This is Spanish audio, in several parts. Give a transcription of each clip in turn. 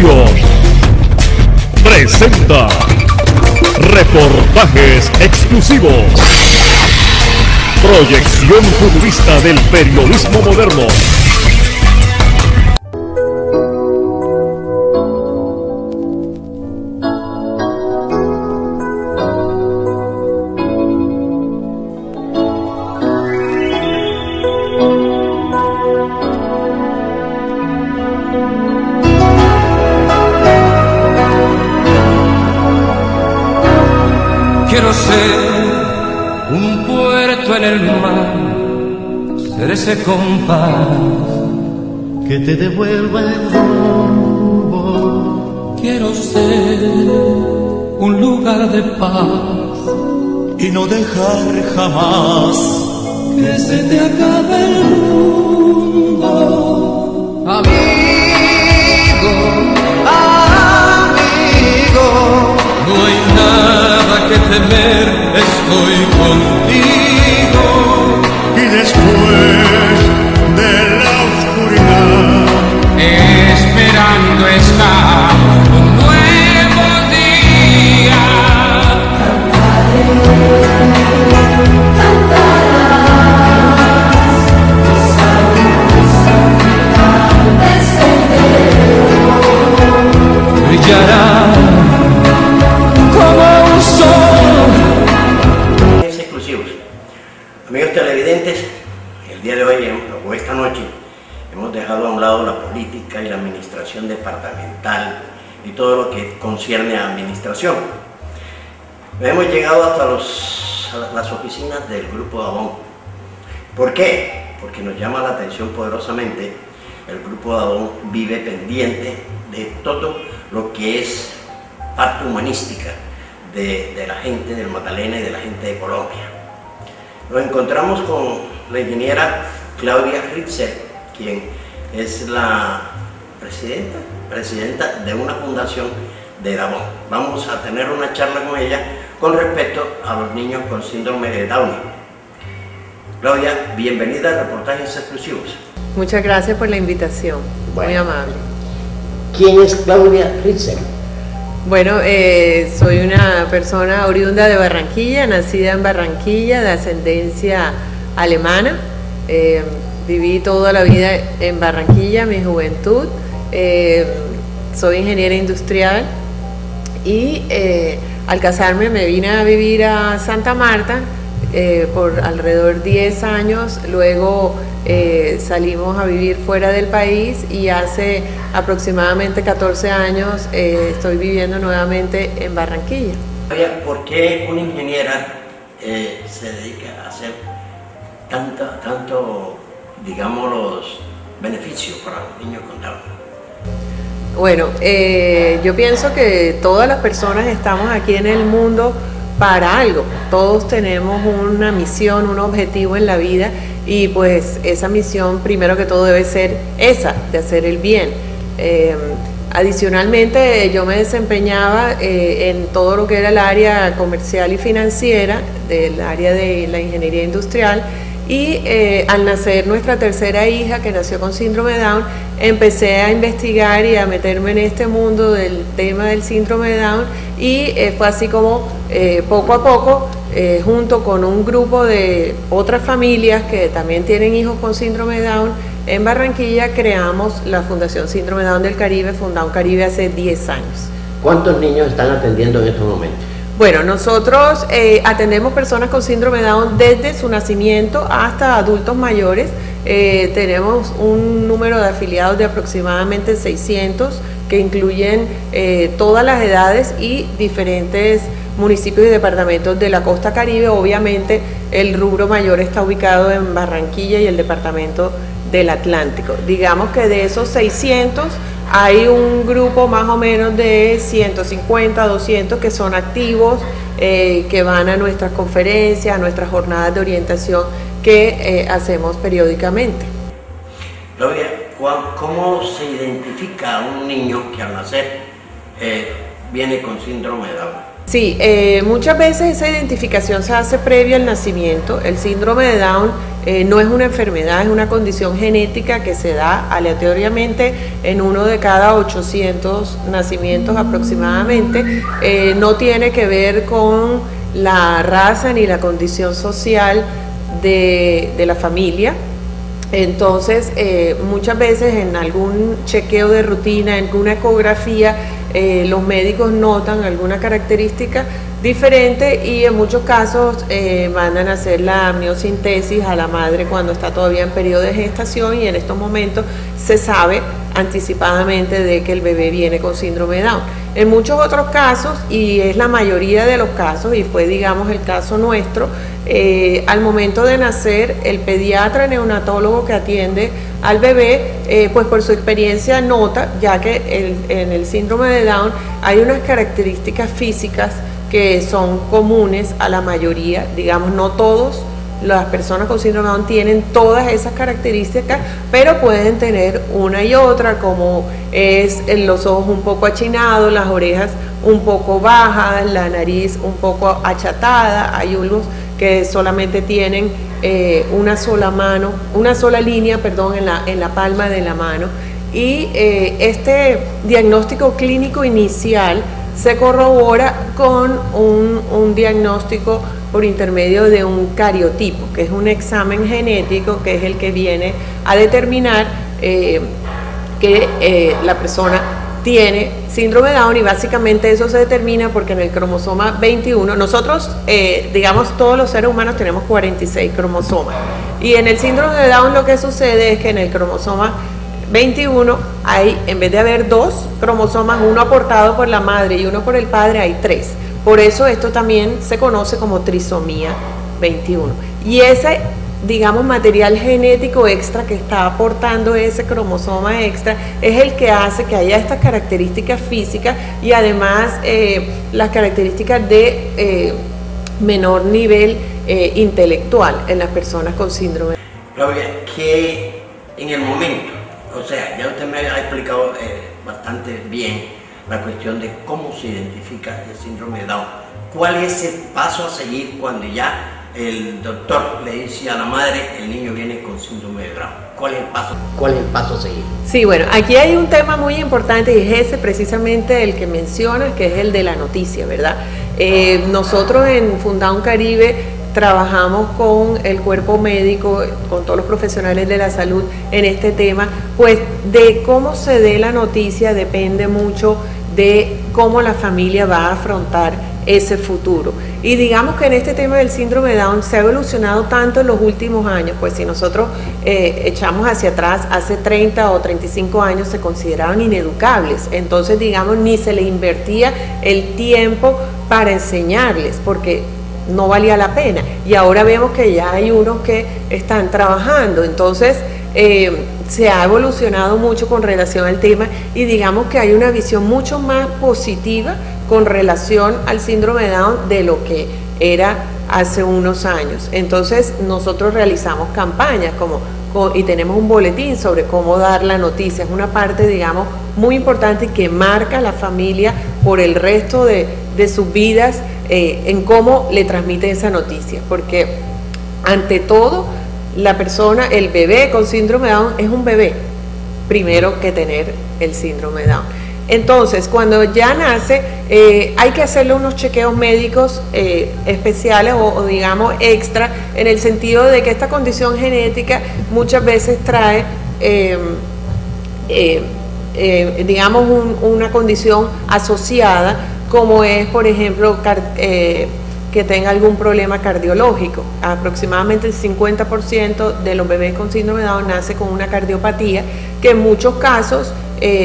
Radio presenta reportajes exclusivos, proyección futurista del periodismo moderno. Quiero ser un puerto en el mar, ser ese compás que te devuelva el rumbo. Quiero ser un lugar de paz y no dejar jamás que se te acabe el mundo. Amigo, amigo, no hay nada que temer, estoy contigo. Y después de la oscuridad, esperando está un nuevo día. Brillará como un sol. Exclusivos. Amigos televidentes, el día de hoy o esta noche hemos dejado a un lado la política y la administración departamental y todo lo que concierne a administración. Hemos llegado hasta las oficinas del Grupo Dajabón. ¿Por qué? Porque nos llama la atención poderosamente. El Grupo Dajabón vive pendiente de todo lo que es parte humanística de la gente del Magdalena y de la gente de Colombia. Nos encontramos con la ingeniera Claudia Ritzel, quien es la presidenta de una fundación de Dajabón. Vamos a tener una charla con ella con respecto a los niños con síndrome de Down. Claudia, bienvenida a Reportajes Exclusivos. Muchas gracias por la invitación, muy amable. ¿Quién es Claudia Ritzel? Bueno, soy una persona oriunda de Barranquilla, nacida en Barranquilla, de ascendencia alemana. Viví toda la vida en Barranquilla, mi juventud. Soy ingeniera industrial y al casarme me vine a vivir a Santa Marta por alrededor de 10 años. Luego salimos a vivir fuera del país y hace aproximadamente 14 años estoy viviendo nuevamente en Barranquilla. ¿Por qué una ingeniera se dedica a hacer tanto, digamos, los beneficios para los niños con Down? Bueno, yo pienso que todas las personas estamos aquí en el mundo para algo. Todos tenemos una misión, un objetivo en la vida y pues esa misión primero que todo debe ser esa, de hacer el bien. Adicionalmente yo me desempeñaba en todo lo que era el área comercial y financiera del área de la ingeniería industrial y al nacer nuestra tercera hija que nació con síndrome de Down, empecé a investigar y a meterme en este mundo del tema del síndrome de Down y fue así como poco a poco junto con un grupo de otras familias que también tienen hijos con síndrome de Down en Barranquilla creamos la Fundación Síndrome Down del Caribe, Fundación Caribe hace 10 años. ¿Cuántos niños están atendiendo en estos momentos? Bueno, nosotros atendemos personas con síndrome Down desde su nacimiento hasta adultos mayores. Tenemos un número de afiliados de aproximadamente 600 que incluyen todas las edades y diferentes municipios y departamentos de la costa caribe. Obviamente el rubro mayor está ubicado en Barranquilla y el departamento del Atlántico. Digamos que de esos 600 hay un grupo más o menos de 150, 200 que son activos, que van a nuestras conferencias, a nuestras jornadas de orientación que hacemos periódicamente. Claudia, ¿cómo se identifica a un niño que al nacer viene con síndrome de Down? Sí, muchas veces esa identificación se hace previo al nacimiento. El síndrome de Down no es una enfermedad, es una condición genética que se da aleatoriamente en uno de cada 800 nacimientos aproximadamente. No tiene que ver con la raza ni la condición social de la familia. Entonces, muchas veces en algún chequeo de rutina, en una ecografía, los médicos notan alguna característica diferente y en muchos casos mandan a hacer la amniocentesis a la madre cuando está todavía en periodo de gestación, y en estos momentos se sabe anticipadamente de que el bebé viene con síndrome de Down. En muchos otros casos, y es la mayoría de los casos, y fue digamos el caso nuestro, al momento de nacer el pediatra neonatólogo que atiende al bebé, pues por su experiencia nota, ya que en el síndrome de Down hay unas características físicas que son comunes a la mayoría, digamos no todos. Las personas con síndrome de Down tienen todas esas características, pero pueden tener una y otra, como es los ojos un poco achinados, las orejas un poco bajas, la nariz un poco achatada. Hay unos que solamente tienen una sola línea, perdón, en la palma de la mano. Y este diagnóstico clínico inicial se corrobora con un diagnóstico por intermedio de un cariotipo, que es un examen genético que es el que viene a determinar que la persona tiene síndrome de Down, y básicamente eso se determina porque en el cromosoma 21, nosotros, digamos, todos los seres humanos tenemos 46 cromosomas, y en el síndrome de Down lo que sucede es que en el cromosoma 21 hay, en vez de haber 2 cromosomas, uno aportado por la madre y uno por el padre, hay 3. Por eso esto también se conoce como trisomía 21. Y ese, digamos, material genético extra que está aportando ese cromosoma extra es el que hace que haya estas características físicas y además las características de menor nivel intelectual en las personas con síndrome. Claudia, que en el momento, o sea, ya usted me ha explicado bastante bien la cuestión de cómo se identifica el síndrome de Down. ¿Cuál es el paso a seguir cuando ya el doctor le dice a la madre el niño viene con síndrome de Down? ¿Cuál es el paso a seguir? Sí, bueno, aquí hay un tema muy importante y es ese precisamente el que mencionas, que es el de la noticia, ¿verdad? Nosotros en Fundación Caribe trabajamos con el cuerpo médico, con todos los profesionales de la salud en este tema, pues de cómo se dé la noticia depende mucho de cómo la familia va a afrontar ese futuro. Y digamos que en este tema del síndrome de Down se ha evolucionado tanto en los últimos años, pues si nosotros echamos hacia atrás, hace 30 o 35 años se consideraban ineducables, entonces digamos ni se le invertía el tiempo para enseñarles, porque no valía la pena, y ahora vemos que ya hay unos que están trabajando, entonces se ha evolucionado mucho con relación al tema y digamos que hay una visión mucho más positiva con relación al síndrome de Down de lo que era hace unos años. Entonces nosotros realizamos campañas y tenemos un boletín sobre cómo dar la noticia. Es una parte, digamos, muy importante que marca a la familia por el resto de sus vidas en cómo le transmite esa noticia, porque ante todo la persona, el bebé con síndrome de Down es un bebé primero que tener el síndrome de Down. Entonces cuando ya nace hay que hacerle unos chequeos médicos especiales o digamos extra, en el sentido de que esta condición genética muchas veces trae digamos una condición asociada, como es por ejemplo que tenga algún problema cardiológico. Aproximadamente el 50% de los bebés con síndrome de Down nace con una cardiopatía que en muchos casos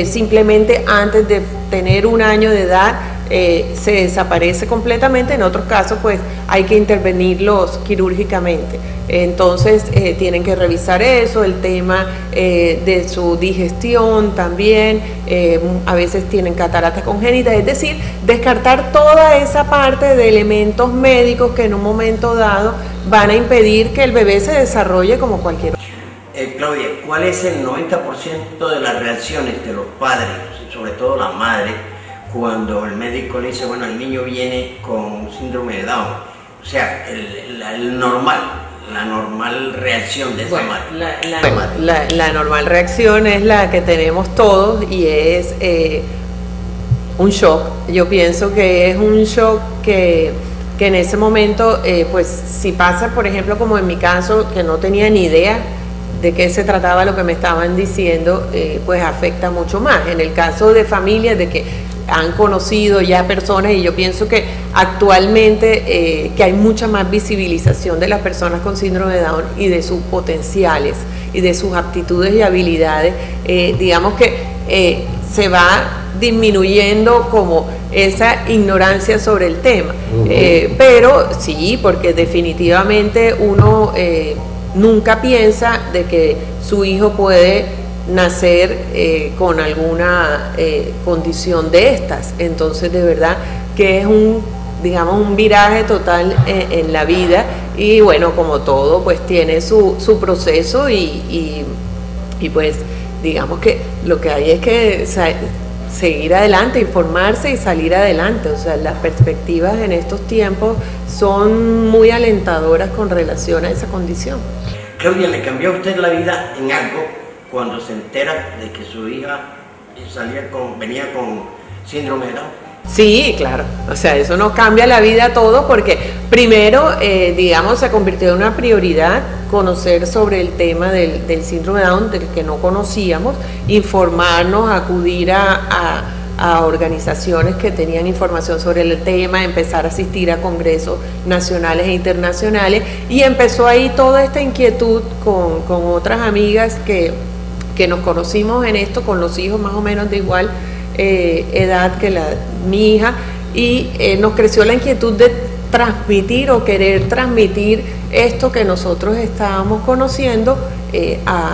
simplemente antes de tener 1 año de edad se desaparece completamente, en otros casos pues hay que intervenirlos quirúrgicamente. Entonces tienen que revisar eso, el tema de su digestión también, a veces tienen cataratas congénitas, es decir, descartar toda esa parte de elementos médicos que en un momento dado van a impedir que el bebé se desarrolle como cualquier otro. Claudia, ¿cuál es el 90% de las reacciones de los padres, sobre todo la madre, cuando el médico le dice, bueno, el niño viene con síndrome de Down? O sea, la normal reacción de esa madre. La normal reacción es la que tenemos todos y es un shock. Yo pienso que es un shock que en ese momento, pues si pasa, por ejemplo, como en mi caso, que no tenía ni idea de qué se trataba lo que me estaban diciendo, pues afecta mucho más. En el caso de familias de que han conocido ya personas, y yo pienso que actualmente que hay mucha más visibilización de las personas con síndrome de Down y de sus potenciales y de sus aptitudes y habilidades, digamos que se va disminuyendo como esa ignorancia sobre el tema. Pero sí, porque definitivamente uno nunca piensa de que su hijo puede nacer con alguna condición de estas. Entonces, de verdad que es digamos, un viraje total en la vida, y bueno, como todo, pues tiene su proceso y pues digamos que lo que hay es que seguir adelante, informarse y salir adelante. O sea, las perspectivas en estos tiempos son muy alentadoras con relación a esa condición. Claudia, ¿le cambió a usted la vida en algo cuando se entera de que su hija venía con síndrome de Down? Sí, claro, o sea, eso nos cambia la vida a todos, porque primero, digamos, se convirtió en una prioridad conocer sobre el tema del síndrome de Down, del que no conocíamos, informarnos, acudir a organizaciones que tenían información sobre el tema, empezar a asistir a congresos nacionales e internacionales, y empezó ahí toda esta inquietud con otras amigas que nos conocimos en esto, con los hijos más o menos de igual edad que mi hija, y nos creció la inquietud de transmitir o querer transmitir esto que nosotros estábamos conociendo,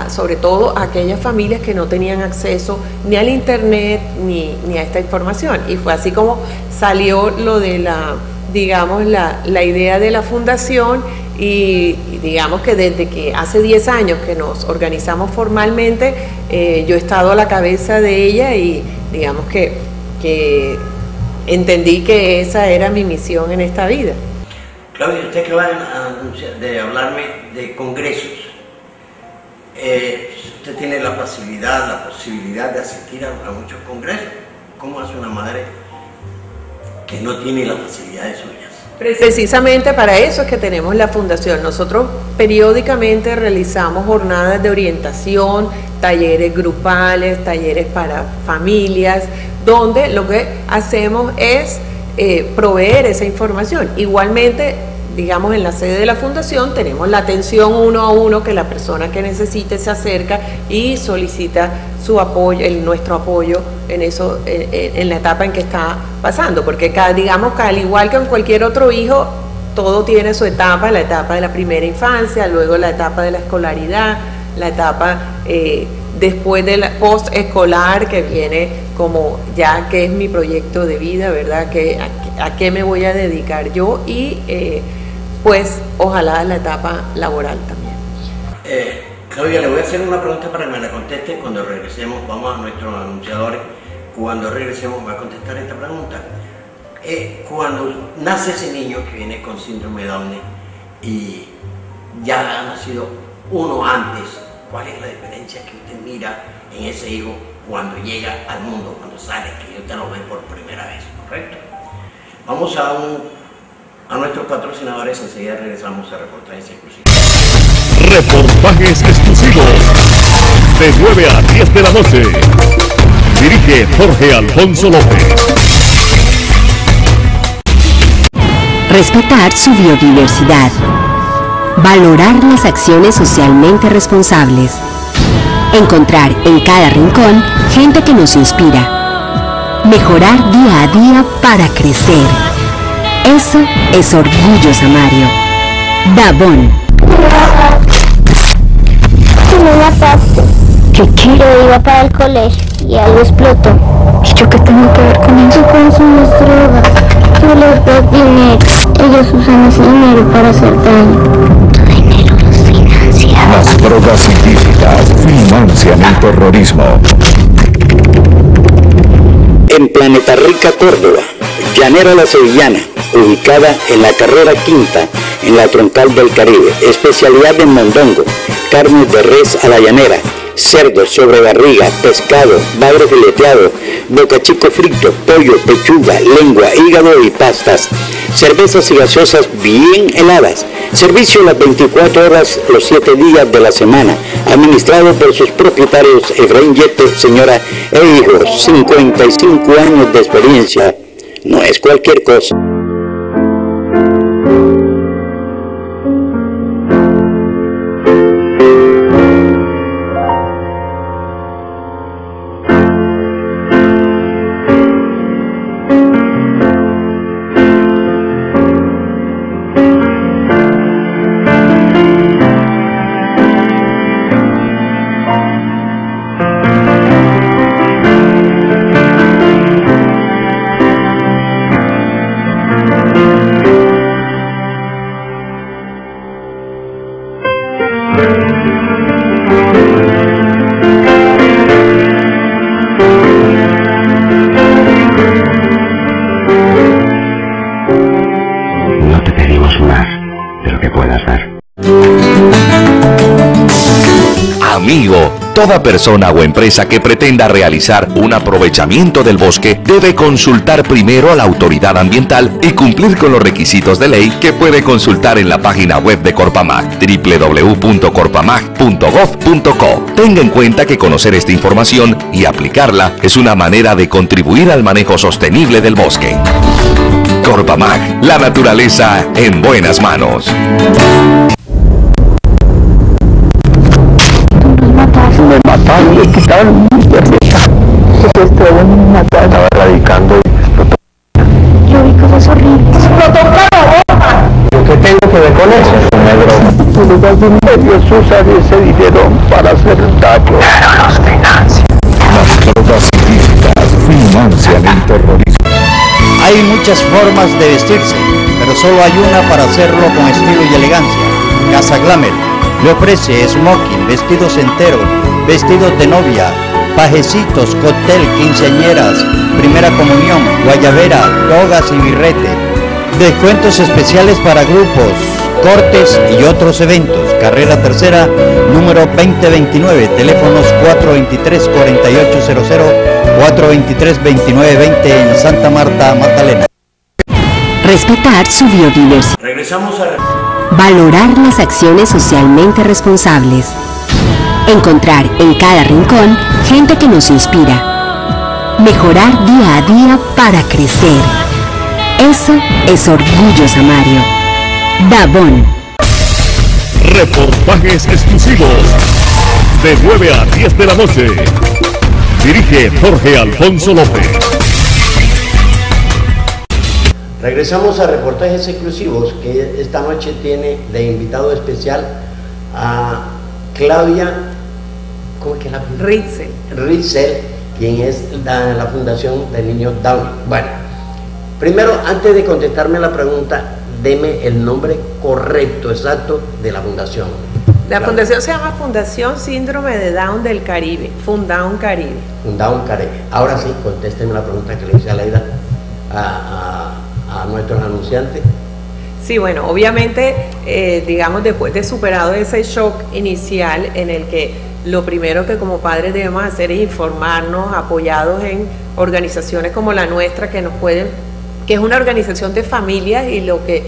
sobre todo a aquellas familias que no tenían acceso ni al internet ni a esta información. Y fue así como salió lo de la idea de la fundación, y digamos que desde que hace 10 años que nos organizamos formalmente, yo he estado a la cabeza de ella, y digamos que entendí que esa era mi misión en esta vida. Claudia, usted acaba de hablarme de congresos. Usted tiene la posibilidad de asistir a muchos congresos. ¿Cómo hace una madre que no tiene las facilidades suyas? Precisamente para eso es que tenemos la fundación. Nosotros periódicamente realizamos jornadas de orientación, talleres grupales, talleres para familias, donde lo que hacemos es proveer esa información. Igualmente, digamos, en la sede de la fundación tenemos la atención 1 a 1, que la persona que necesite se acerca y solicita su apoyo, nuestro apoyo en eso, en la etapa en que está pasando, porque digamos que al igual que en cualquier otro hijo, todo tiene su etapa: la etapa de la primera infancia, luego la etapa de la escolaridad, la etapa después de la post-escolar, que viene como ya que es mi proyecto de vida, ¿verdad? ¿A qué me voy a dedicar yo? Y pues ojalá la etapa laboral también. Claudia, le voy a hacer una pregunta para que me la conteste cuando regresemos. Vamos a nuestros anunciadores. Cuando regresemos va a contestar esta pregunta. Cuando nace ese niño que viene con síndrome de Down y ya ha nacido uno antes, ¿cuál es la diferencia que usted mira en ese hijo cuando llega al mundo, cuando sale, que usted lo ve por primera vez? ¿Correcto? Vamos a nuestros patrocinadores, enseguida regresamos a reportajes exclusivos. Reportajes exclusivos de 9 a 10 de la noche. Dirige Jorge Alfonso López. Respetar su biodiversidad. Valorar las acciones socialmente responsables. Encontrar en cada rincón gente que nos inspira. Mejorar día a día para crecer. Eso es Orgullo Samario. Dabón. Tú me mataste. Yo iba para el colegio y algo explotó. ¿Y yo qué tengo que ver con eso? Tú consumes droga. Tú les das dinero. Ellos usan ese dinero para hacer daño. Tu dinero los financia. Las drogas ilícitas financian el terrorismo. En Planeta Rica, Córdoba, Llanera La Sevillana, ubicada en la carrera quinta, en la troncal del Caribe, especialidad de mondongo, carnes de res a la llanera, cerdo sobre barriga, pescado, bagre fileteado, bocachico frito, pollo, pechuga, lengua, hígado y pastas, cervezas y gaseosas bien heladas, servicio las 24 horas, los 7 días de la semana, administrado por sus propietarios Efraín Yete, señora e hijos, 55 años de experiencia, no es cualquier cosa. Amigo, toda persona o empresa que pretenda realizar un aprovechamiento del bosque debe consultar primero a la autoridad ambiental y cumplir con los requisitos de ley que puede consultar en la página web de Corpamag, www.corpamag.gov.co. Tenga en cuenta que conocer esta información y aplicarla es una manera de contribuir al manejo sostenible del bosque. Corpamag, la naturaleza en buenas manos. Me mataron, le quitaron mi perrita. Secuestraron en una casa, estaba radicando y explotó. Yo vi cosas horribles. ¡Explotó una bomba! ¿Yo qué tengo que ver con eso? Es una broma. Los medios usan ese dinero para hacer daño. Pero los financian. Las drogas ilícitas financian el terrorismo. Hay muchas formas de vestirse, pero solo hay una para hacerlo con estilo y elegancia. Casa Glamour le ofrece smoking, vestidos enteros, vestidos de novia, pajecitos, cóctel, quinceañeras, primera comunión, guayabera, togas y birrete. Descuentos especiales para grupos, cortes y otros eventos. Carrera Tercera, número 2029, teléfonos 423-4800, 423-2920 en Santa Marta, Magdalena. Respetar su biodiversidad. Regresamos a... Valorar las acciones socialmente responsables. Encontrar en cada rincón gente que nos inspira. Mejorar día a día para crecer. Eso es Orgullo Samario. Dabón. Reportajes exclusivos de 9 a 10 de la noche. Dirige Jorge Alfonso López. Regresamos a reportajes exclusivos, que esta noche tiene de invitado especial a Claudia, ¿cómo es que la Ritzel. Ritzel, quien es la Fundación del Niño Down. Bueno, primero, antes de contestarme la pregunta, deme el nombre correcto, exacto, de la fundación. La fundación se llama Fundación Síndrome de Down del Caribe, Fundown Caribe. Fundown Caribe. Ahora sí, contésteme la pregunta que le hice a Leida, a nuestros anunciantes. Sí, bueno, obviamente, digamos, después de superado ese shock inicial en el que lo primero que como padres debemos hacer es informarnos, apoyados en organizaciones como la nuestra que nos pueden, que es una organización de familias, y lo que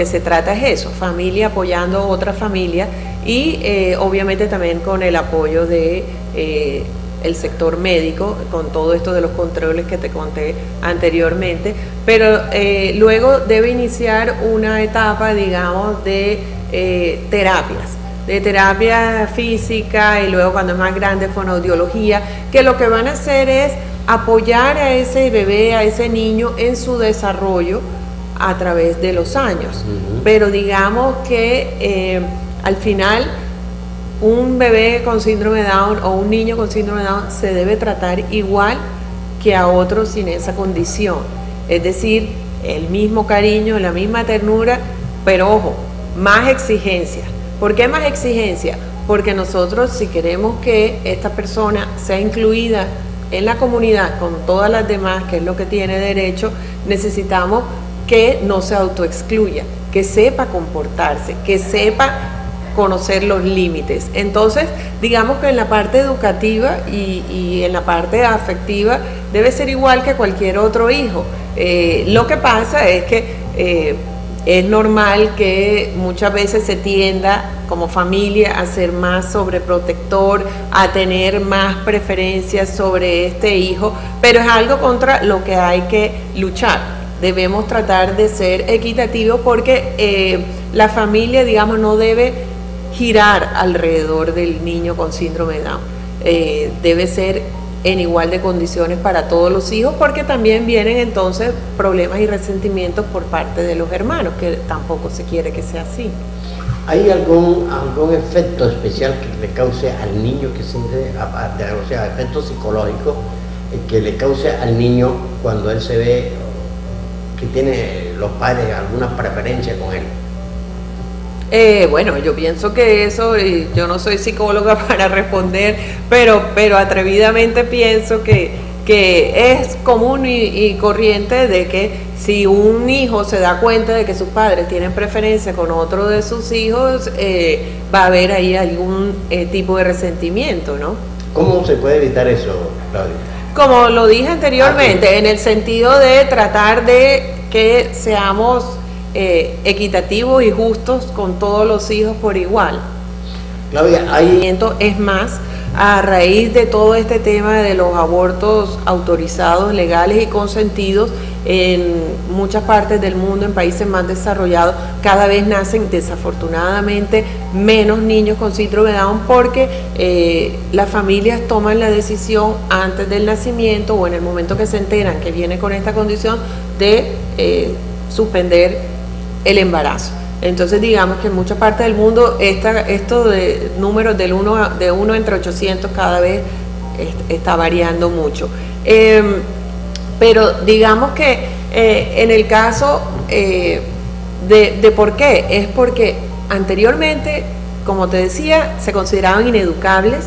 se trata es eso, familia apoyando a otra familia, y obviamente también con el apoyo de el sector médico, con todo esto de los controles que te conté anteriormente, pero luego debe iniciar una etapa, digamos, de terapia física, y luego cuando es más grande fonoaudiología, que lo que van a hacer es apoyar a ese bebé, a ese niño en su desarrollo a través de los años. Pero digamos que al final un bebé con síndrome de Down o un niño con síndrome de Down se debe tratar igual que a otros sin esa condición, es decir, el mismo cariño, la misma ternura, pero ojo, más exigencia. ¿Por qué más exigencia? Porque nosotros, si queremos que esta persona sea incluida en la comunidad con todas las demás, que es lo que tiene derecho, necesitamos que no se autoexcluya, que sepa comportarse, que sepa conocer los límites. Entonces, digamos que en la parte educativa y en la parte afectiva debe ser igual que cualquier otro hijo. Lo que pasa es que es normal que muchas veces se tienda como familia a ser más sobreprotector, a tener más preferencias sobre este hijo, pero es algo contra lo que hay que luchar. Debemos tratar de ser equitativos porque la familia, digamos, no debe girar alrededor del niño con síndrome de Down. Debe ser en igual de condiciones para todos los hijos, porque también vienen entonces problemas y resentimientos por parte de los hermanos, que tampoco se quiere que sea así. ¿Hay algún efecto especial que le cause al niño que siente, o sea, efecto psicológico que le cause al niño cuando él se ve que tiene los padres alguna preferencia con él? Bueno, yo pienso que eso, y yo no soy psicóloga para responder, pero atrevidamente pienso que es común y corriente de que si un hijo se da cuenta de que sus padres tienen preferencia con otro de sus hijos, va a haber ahí algún tipo de resentimiento, ¿no? ¿Cómo se puede evitar eso, Claudia? Como lo dije anteriormente, en el sentido de tratar de que seamos equitativos y justos con todos los hijos por igual. Claudia, es más, a raíz de todo este tema de los abortos autorizados, legales y consentidos, en muchas partes del mundo, en países más desarrollados, cada vez nacen desafortunadamente menos niños con síndrome de Down, porque las familias toman la decisión antes del nacimiento o en el momento que se enteran que viene con esta condición de suspender el embarazo. Entonces, digamos que en muchas partes del mundo esto de números de uno entre 800 cada vez está variando mucho. Pero digamos que en el caso de por qué, es porque anteriormente, como te decía, se consideraban ineducables,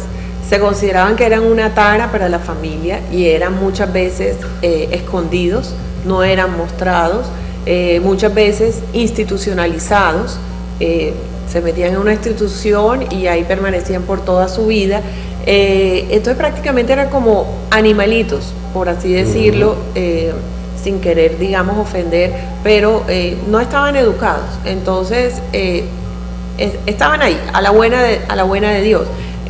se consideraban que eran una tara para la familia y eran muchas veces escondidos, no eran mostrados. Muchas veces institucionalizados, se metían en una institución y ahí permanecían por toda su vida. Entonces prácticamente eran como animalitos, por así decirlo, sin querer, digamos, ofender, pero no estaban educados. Entonces estaban ahí, a la buena de Dios.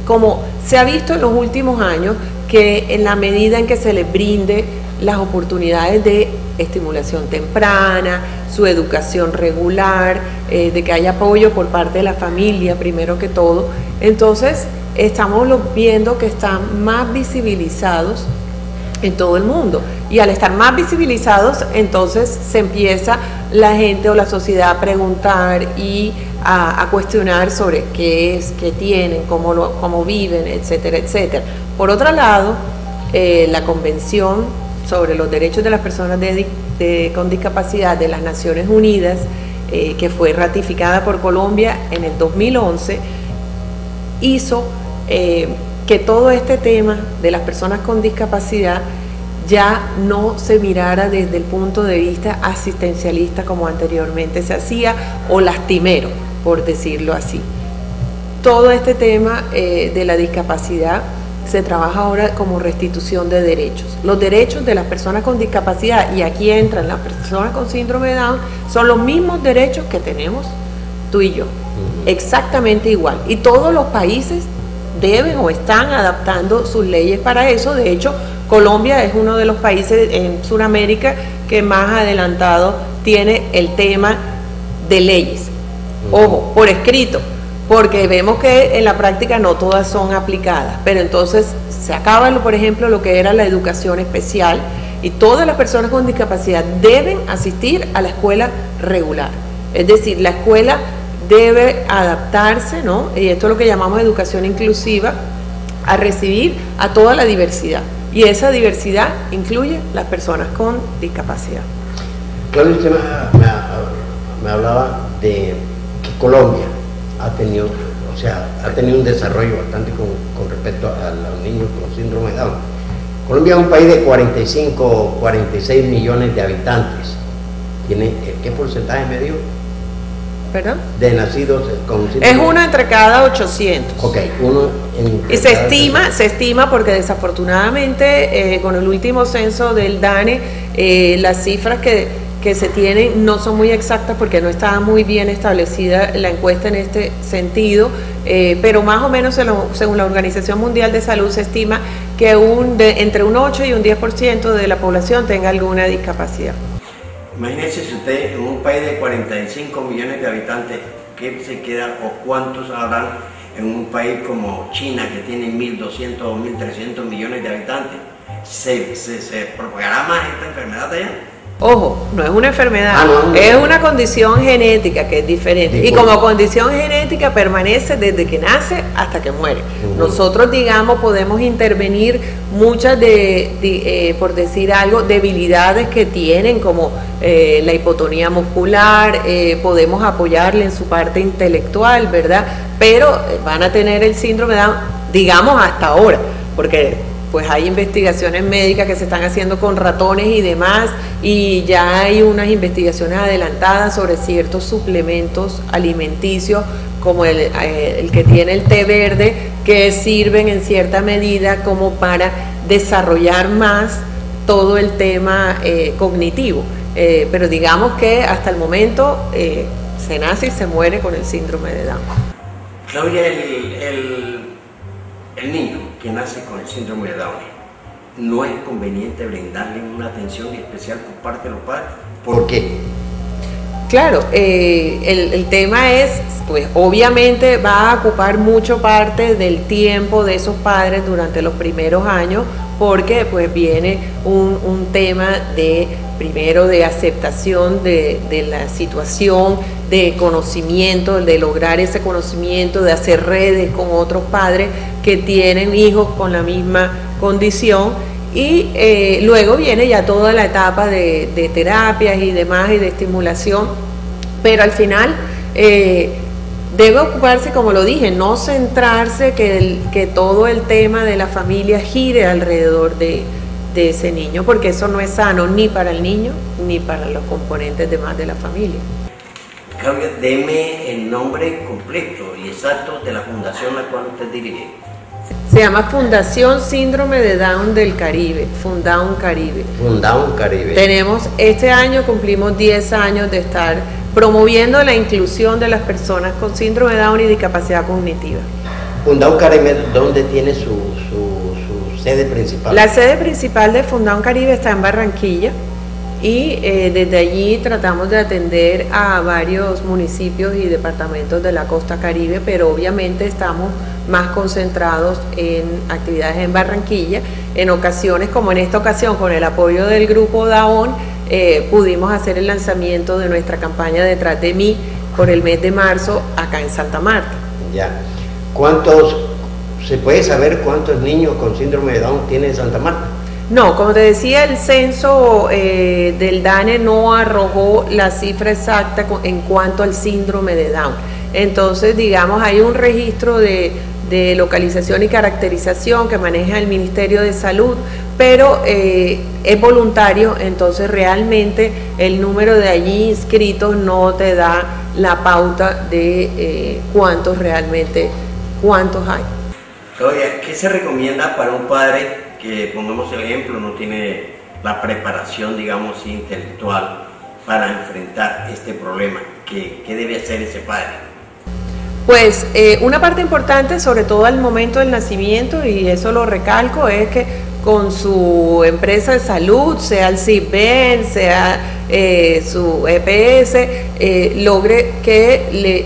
Como se ha visto en los últimos años, que en la medida en que se les brinde las oportunidades de estimulación temprana, su educación regular, de que haya apoyo por parte de la familia primero que todo, entonces estamos viendo que están más visibilizados en todo el mundo, y al estar más visibilizados entonces se empieza la gente o la sociedad a preguntar y a cuestionar sobre qué es, qué tienen, cómo viven, etcétera, etcétera. Por otro lado, la Convención sobre los Derechos de las Personas con Discapacidad de las Naciones Unidas, que fue ratificada por Colombia en el 2011, hizo que todo este tema de las personas con discapacidad ya no se mirara desde el punto de vista asistencialista como anteriormente se hacía, o lastimero, por decirlo así. Todo este tema de la discapacidad se trabaja ahora como restitución de derechos. Los derechos de las personas con discapacidad, y aquí entran las personas con síndrome de Down, son los mismos derechos que tenemos tú y yo, exactamente igual. Y todos los países deben o están adaptando sus leyes para eso. De hecho, Colombia es uno de los países en Sudamérica que más adelantado tiene el tema de leyes. Ojo, por escrito, porque vemos que en la práctica no todas son aplicadas, pero entonces se acaba, por ejemplo, lo que era la educación especial, y todas las personas con discapacidad deben asistir a la escuela regular. Es decir, la escuela debe adaptarse, ¿no? Y esto es lo que llamamos educación inclusiva, a recibir a toda la diversidad, y esa diversidad incluye las personas con discapacidad. Claudia, usted me hablaba de que Colombia ha tenido un desarrollo bastante con respecto a los niños con síndrome de Down. Colombia es un país de 45, 46 millones de habitantes. ¿Tiene qué porcentaje medio? ¿Perdón? De nacidos con síndrome. Es uno entre cada 800. Ok, uno entre y se estima porque desafortunadamente con el último censo del DANE las cifras que se tienen no son muy exactas porque no estaba muy bien establecida la encuesta en este sentido, pero más o menos según la Organización Mundial de Salud se estima que entre un 8 y un 10% de la población tenga alguna discapacidad. Imagínese si usted en un país de 45 millones de habitantes, ¿qué se queda o cuántos habrán en un país como China que tiene 1.200 o 1.300 millones de habitantes? ¿Se propagará más esta enfermedad allá? Ojo, no es una enfermedad, es una condición genética que es diferente. Y como condición genética permanece desde que nace hasta que muere. Nosotros, digamos, podemos intervenir muchas por decir algo, debilidades que tienen, como la hipotonía muscular, podemos apoyarle en su parte intelectual, ¿verdad? Pero van a tener el síndrome de Down, digamos, hasta ahora, porque pues hay investigaciones médicas que se están haciendo con ratones y demás, y ya hay unas investigaciones adelantadas sobre ciertos suplementos alimenticios, como el que tiene el té verde, que sirven en cierta medida como para desarrollar más todo el tema cognitivo. Pero digamos que hasta el momento se nace y se muere con el síndrome de Down. Claudia, el niño que nace con el síndrome de Down, ¿no es conveniente brindarle una atención especial por parte de los padres? ¿Por qué? Claro, el tema es, pues obviamente va a ocupar mucho parte del tiempo de esos padres durante los primeros años, porque pues viene un tema primero de aceptación de la situación, de conocimiento, de lograr ese conocimiento, de hacer redes con otros padres que tienen hijos con la misma condición, y luego viene ya toda la etapa de terapias y demás y de estimulación, pero al final debe ocuparse, como lo dije, no centrarse que todo el tema de la familia gire alrededor de ese niño, porque eso no es sano ni para el niño ni para los componentes demás de la familia. Claudia, deme el nombre completo y exacto de la fundación a la cual usted dirige. Se llama Fundación Síndrome de Down del Caribe, Fundown Caribe. Fundown Caribe. Este año cumplimos 10 años de estar promoviendo la inclusión de las personas con síndrome de Down y discapacidad cognitiva. Fundown Caribe, ¿dónde tiene su sede principal? La sede principal de Fundown Caribe está en Barranquilla, y desde allí tratamos de atender a varios municipios y departamentos de la costa caribe, pero obviamente estamos más concentrados en actividades en Barranquilla. En ocasiones, como en esta ocasión, con el apoyo del grupo DAON, pudimos hacer el lanzamiento de nuestra campaña Detrás de mí por el mes de marzo acá en Santa Marta. Ya. ¿Se puede saber cuántos niños con síndrome de Down tiene Santa Marta? No, como te decía, el censo del DANE no arrojó la cifra exacta en cuanto al síndrome de Down. Entonces, digamos, hay un registro de localización y caracterización que maneja el Ministerio de Salud, pero es voluntario, entonces realmente el número de allí inscritos no te da la pauta de cuántos hay. Claudia, ¿qué se recomienda para un padre que, pongamos el ejemplo, no tiene la preparación, digamos, intelectual para enfrentar este problema? ¿Qué debe hacer ese padre? Pues una parte importante, sobre todo al momento del nacimiento, y eso lo recalco, es que con su empresa de salud, sea el CISBEN, sea su EPS, logre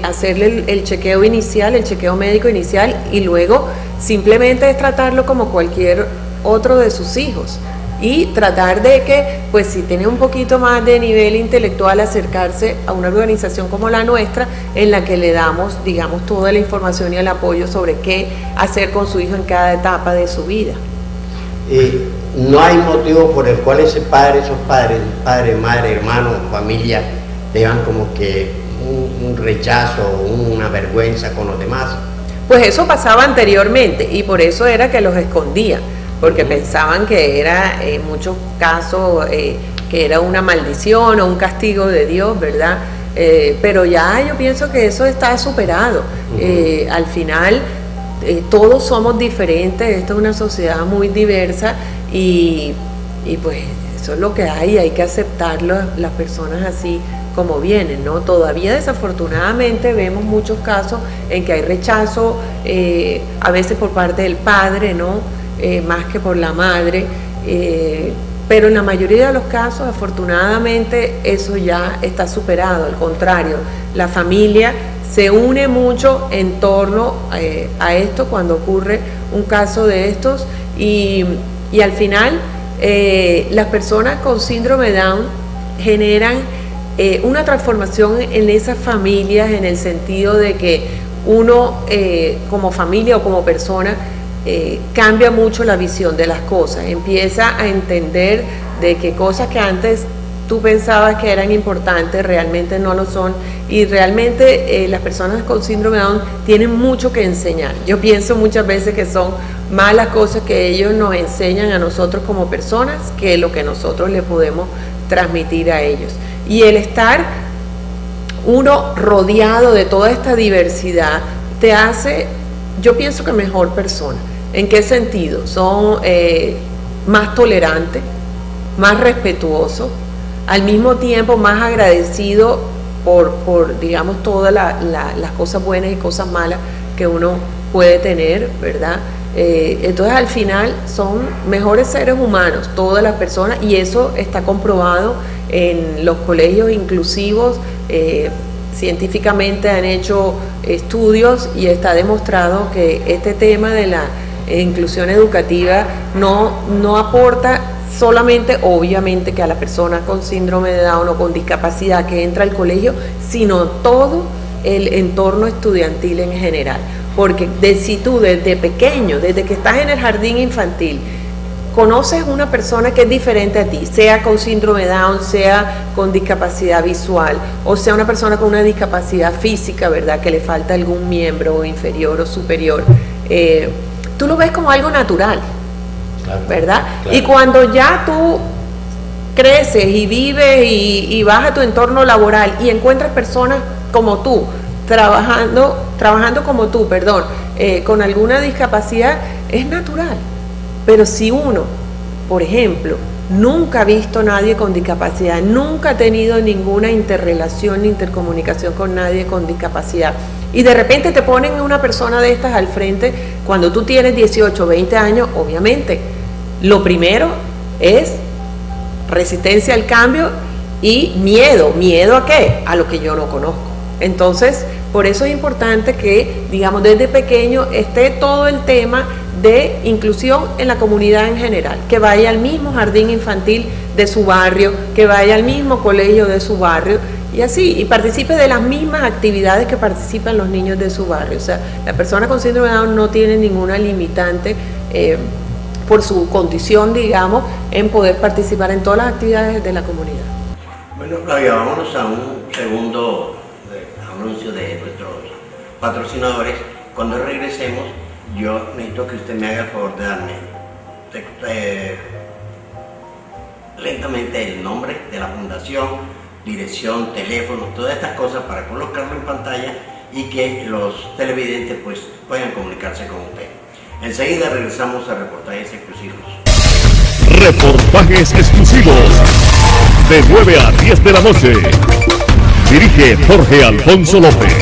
hacerle el chequeo inicial, el chequeo médico inicial, y luego simplemente es tratarlo como cualquier otro de sus hijos, y tratar de que, pues si tiene un poquito más de nivel intelectual, acercarse a una organización como la nuestra, en la que le damos, digamos, toda la información y el apoyo sobre qué hacer con su hijo en cada etapa de su vida. No hay motivo por el cual esos padres, padre, madre, hermano, familia, tengan como que un rechazo, una vergüenza con los demás. Pues eso pasaba anteriormente, y por eso era que los escondían, porque pensaban que era en muchos casos que era una maldición o un castigo de Dios, ¿verdad? Pero ya yo pienso que eso está superado. Al final todos somos diferentes, esta es una sociedad muy diversa y pues eso es lo que hay que aceptarlo, las personas así como vienen, ¿no? Todavía desafortunadamente vemos muchos casos en que hay rechazo, a veces por parte del padre, ¿no? Más que por la madre, pero en la mayoría de los casos afortunadamente eso ya está superado. Al contrario, la familia se une mucho en torno a esto cuando ocurre un caso de estos y al final las personas con síndrome de Down generan una transformación en esas familias, en el sentido de que uno como familia o como persona cambia mucho la visión de las cosas, empieza a entender de que cosas que antes tú pensabas que eran importantes realmente no lo son, y realmente las personas con síndrome de Down tienen mucho que enseñar. Yo pienso muchas veces que son más las cosas que ellos nos enseñan a nosotros como personas que lo que nosotros le podemos transmitir a ellos. Y el estar uno rodeado de toda esta diversidad te hace, yo pienso que mejor persona. ¿En qué sentido? Son más tolerantes, más respetuosos, al mismo tiempo más agradecidos por digamos, todas las cosas buenas y cosas malas que uno puede tener, ¿verdad? Entonces al final son mejores seres humanos todas las personas, y eso está comprobado en los colegios inclusivos. Científicamente han hecho estudios y está demostrado que este tema de la inclusión educativa no aporta solamente, obviamente, que a la persona con síndrome de Down o con discapacidad que entra al colegio, sino todo el entorno estudiantil en general. Porque si tú desde pequeño, desde que estás en el jardín infantil, conoces una persona que es diferente a ti, sea con síndrome de Down, sea con discapacidad visual, o sea una persona con una discapacidad física, ¿verdad?, que le falta algún miembro inferior o superior, tú lo ves como algo natural, ¿verdad? Claro. Y cuando ya tú creces y vives y vas a tu entorno laboral y encuentras personas como tú, trabajando como tú, con alguna discapacidad, es natural. Pero si uno, por ejemplo, nunca ha visto a nadie con discapacidad, nunca ha tenido ninguna interrelación ni intercomunicación con nadie con discapacidad, y de repente te ponen una persona de estas al frente cuando tú tienes 18 o 20 años, obviamente, lo primero es resistencia al cambio y miedo. ¿Miedo a qué? A lo que yo no conozco. Entonces, por eso es importante que, digamos, desde pequeño esté todo el tema de inclusión en la comunidad en general, que vaya al mismo jardín infantil de su barrio, que vaya al mismo colegio de su barrio, y así, y participe de las mismas actividades que participan los niños de su barrio. O sea, la persona con síndrome de Down no tiene ninguna limitante por su condición, digamos, en poder participar en todas las actividades de la comunidad. Bueno, Flavia, vámonos a un segundo anuncio de nuestros patrocinadores. Cuando regresemos, yo necesito que usted me haga el favor de darme lentamente el nombre de la fundación, dirección, teléfono, todas estas cosas para colocarlo en pantalla y que los televidentes pues puedan comunicarse con usted. Enseguida regresamos a reportajes exclusivos. Reportajes exclusivos de 9 a 10 de la noche. Dirige Jorge Alfonso López.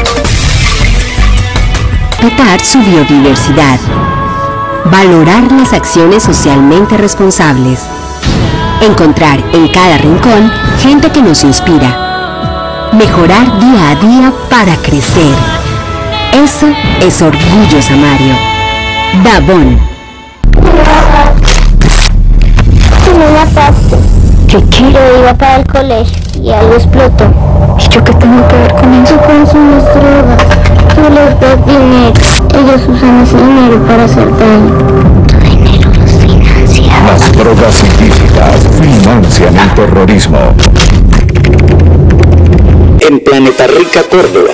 Respetar su biodiversidad. Valorar las acciones socialmente responsables. Encontrar en cada rincón gente que nos inspira. Mejorar día a día para crecer. Eso es Orgullo Samario. Dabón. Tú me mataste. Que Chiro iba para el colegio y algo explotó. ¿Y yo qué tengo que ver con eso? Son las drogas. Yo les doy dinero. Ellos usan ese dinero para hacer daño. Tu dinero los financia. Las drogas ilícitas financian el terrorismo. En Planeta Rica, Córdoba,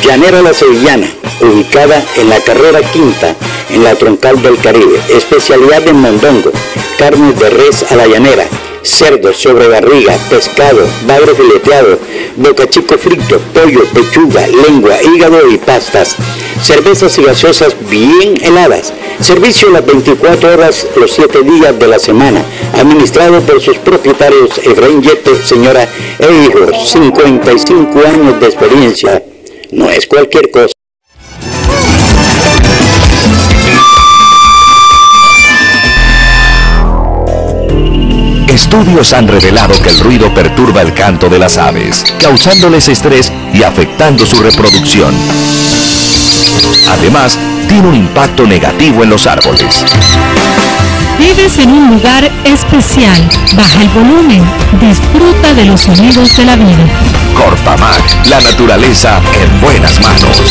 Llanera La Sevillana, ubicada en la carrera quinta, en la troncal del Caribe. Especialidad de mondongo, carne de res a la llanera, cerdo, sobrebarriga, pescado, bagre fileteado, bocachico frito, pollo, pechuga, lengua, hígado y pastas. Cervezas y gaseosas bien heladas. Servicio las 24 horas, los 7 días de la semana. Administrado por sus propietarios Efraín Yete, señora e hijos. 55 años de experiencia. No es cualquier cosa. Estudios han revelado que el ruido perturba el canto de las aves, causándoles estrés y afectando su reproducción. Además, tiene un impacto negativo en los árboles. Vives en un lugar especial. Baja el volumen. Disfruta de los sonidos de la vida. Corpamac, la naturaleza en buenas manos.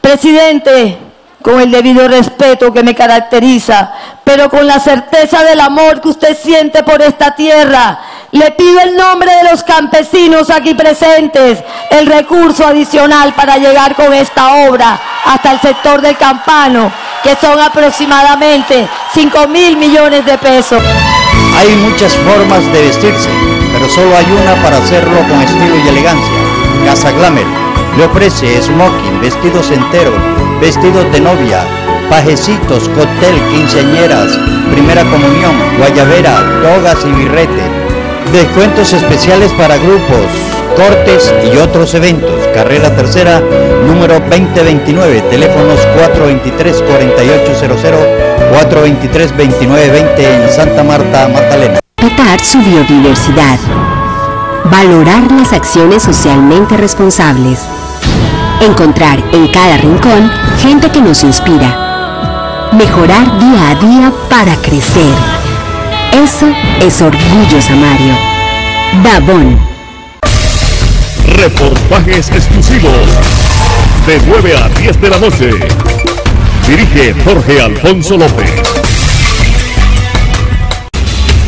Presidente, con el debido respeto que me caracteriza, pero con la certeza del amor que usted siente por esta tierra, le pido en nombre de los campesinos aquí presentes el recurso adicional para llegar con esta obra hasta el sector del Campano, que son aproximadamente 5.000 millones de pesos. Hay muchas formas de vestirse, pero solo hay una para hacerlo con estilo y elegancia. Casa Glamour le ofrece smoking, vestidos enteros, vestidos de novia, pajecitos, cóctel, quinceañeras, primera comunión, guayabera, togas y birrete. Descuentos especiales para grupos, cortes y otros eventos. Carrera Tercera, número 2029, teléfonos 423-4800, 423-2920 en Santa Marta, Magdalena. Respetar su biodiversidad. Valorar las acciones socialmente responsables. Encontrar en cada rincón gente que nos inspira. Mejorar día a día para crecer. Eso es Orgullo Samario. Dabón. Reportajes exclusivos de 9 a 10 de la noche. Dirige Jorge Alfonso López.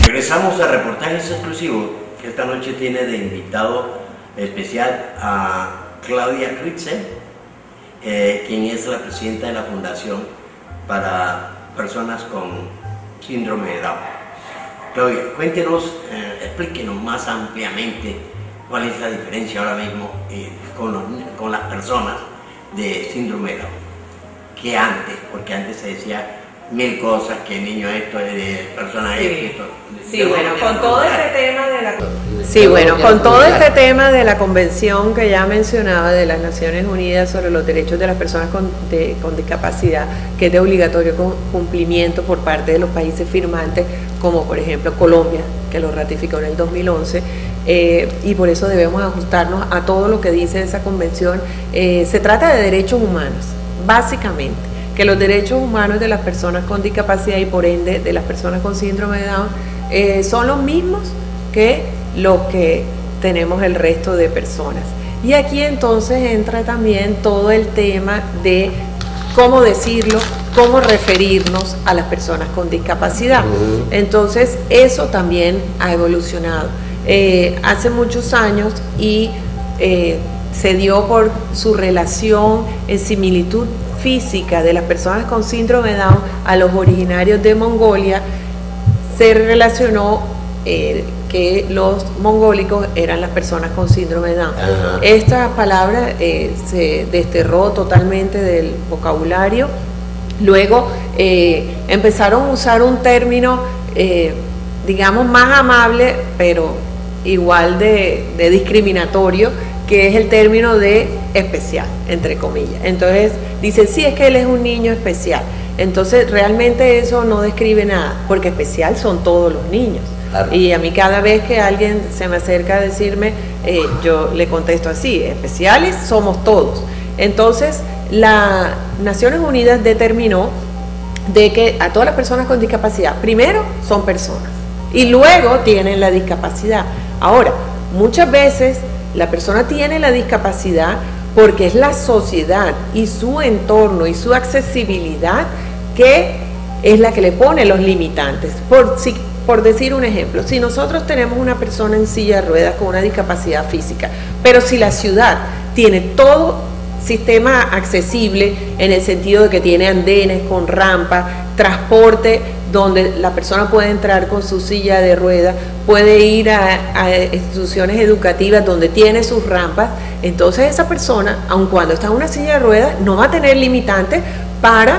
Regresamos a reportajes exclusivos, que esta noche tiene de invitado especial a Claudia Ritzel, quien es la presidenta de la Fundación para Personas con Síndrome de Down. Claudia, cuéntenos, explíquenos más ampliamente cuál es la diferencia ahora mismo con las personas de síndrome de Down que antes, porque antes se decía mil cosas, que el niño esto es de persona esto. Sí, bueno, con todo este tema de la convención que ya mencionaba de las Naciones Unidas sobre los derechos de las personas con discapacidad, que es de obligatorio cumplimiento por parte de los países firmantes, como por ejemplo Colombia, que lo ratificó en el 2011, y por eso debemos ajustarnos a todo lo que dice esa convención. Se trata de derechos humanos, básicamente, que los derechos humanos de las personas con discapacidad y por ende de las personas con síndrome de Down son los mismos que los que tenemos el resto de personas. Y aquí entonces entra también todo el tema de cómo decirlo, cómo referirnos a las personas con discapacidad. Entonces eso también ha evolucionado. Hace muchos años y se dio por su relación en similitud física de las personas con síndrome de Down a los originarios de Mongolia, se relacionó que los mongólicos eran las personas con síndrome de Down. Esta palabra se desterró totalmente del vocabulario. Luego empezaron a usar un término, digamos, más amable, pero igual de discriminatorio, que es el término de especial, entre comillas. Entonces dicen, sí, es que él es un niño especial. Entonces realmente eso no describe nada, porque especial son todos los niños. Claro. Y a mí cada vez que alguien se me acerca a decirme, yo le contesto así, especiales somos todos. Entonces las Naciones Unidas determinó de que a todas las personas con discapacidad, primero son personas y luego tienen la discapacidad. Ahora, muchas veces la persona tiene la discapacidad porque es la sociedad y su entorno y su accesibilidad que es la que le pone los limitantes. Por decir un ejemplo, si nosotros tenemos una persona en silla de ruedas con una discapacidad física, pero si la ciudad tiene todo sistema accesible en el sentido de que tiene andenes con rampa, transporte donde la persona puede entrar con su silla de ruedas, puede ir a instituciones educativas donde tiene sus rampas, entonces esa persona, aun cuando está en una silla de ruedas, no va a tener limitantes para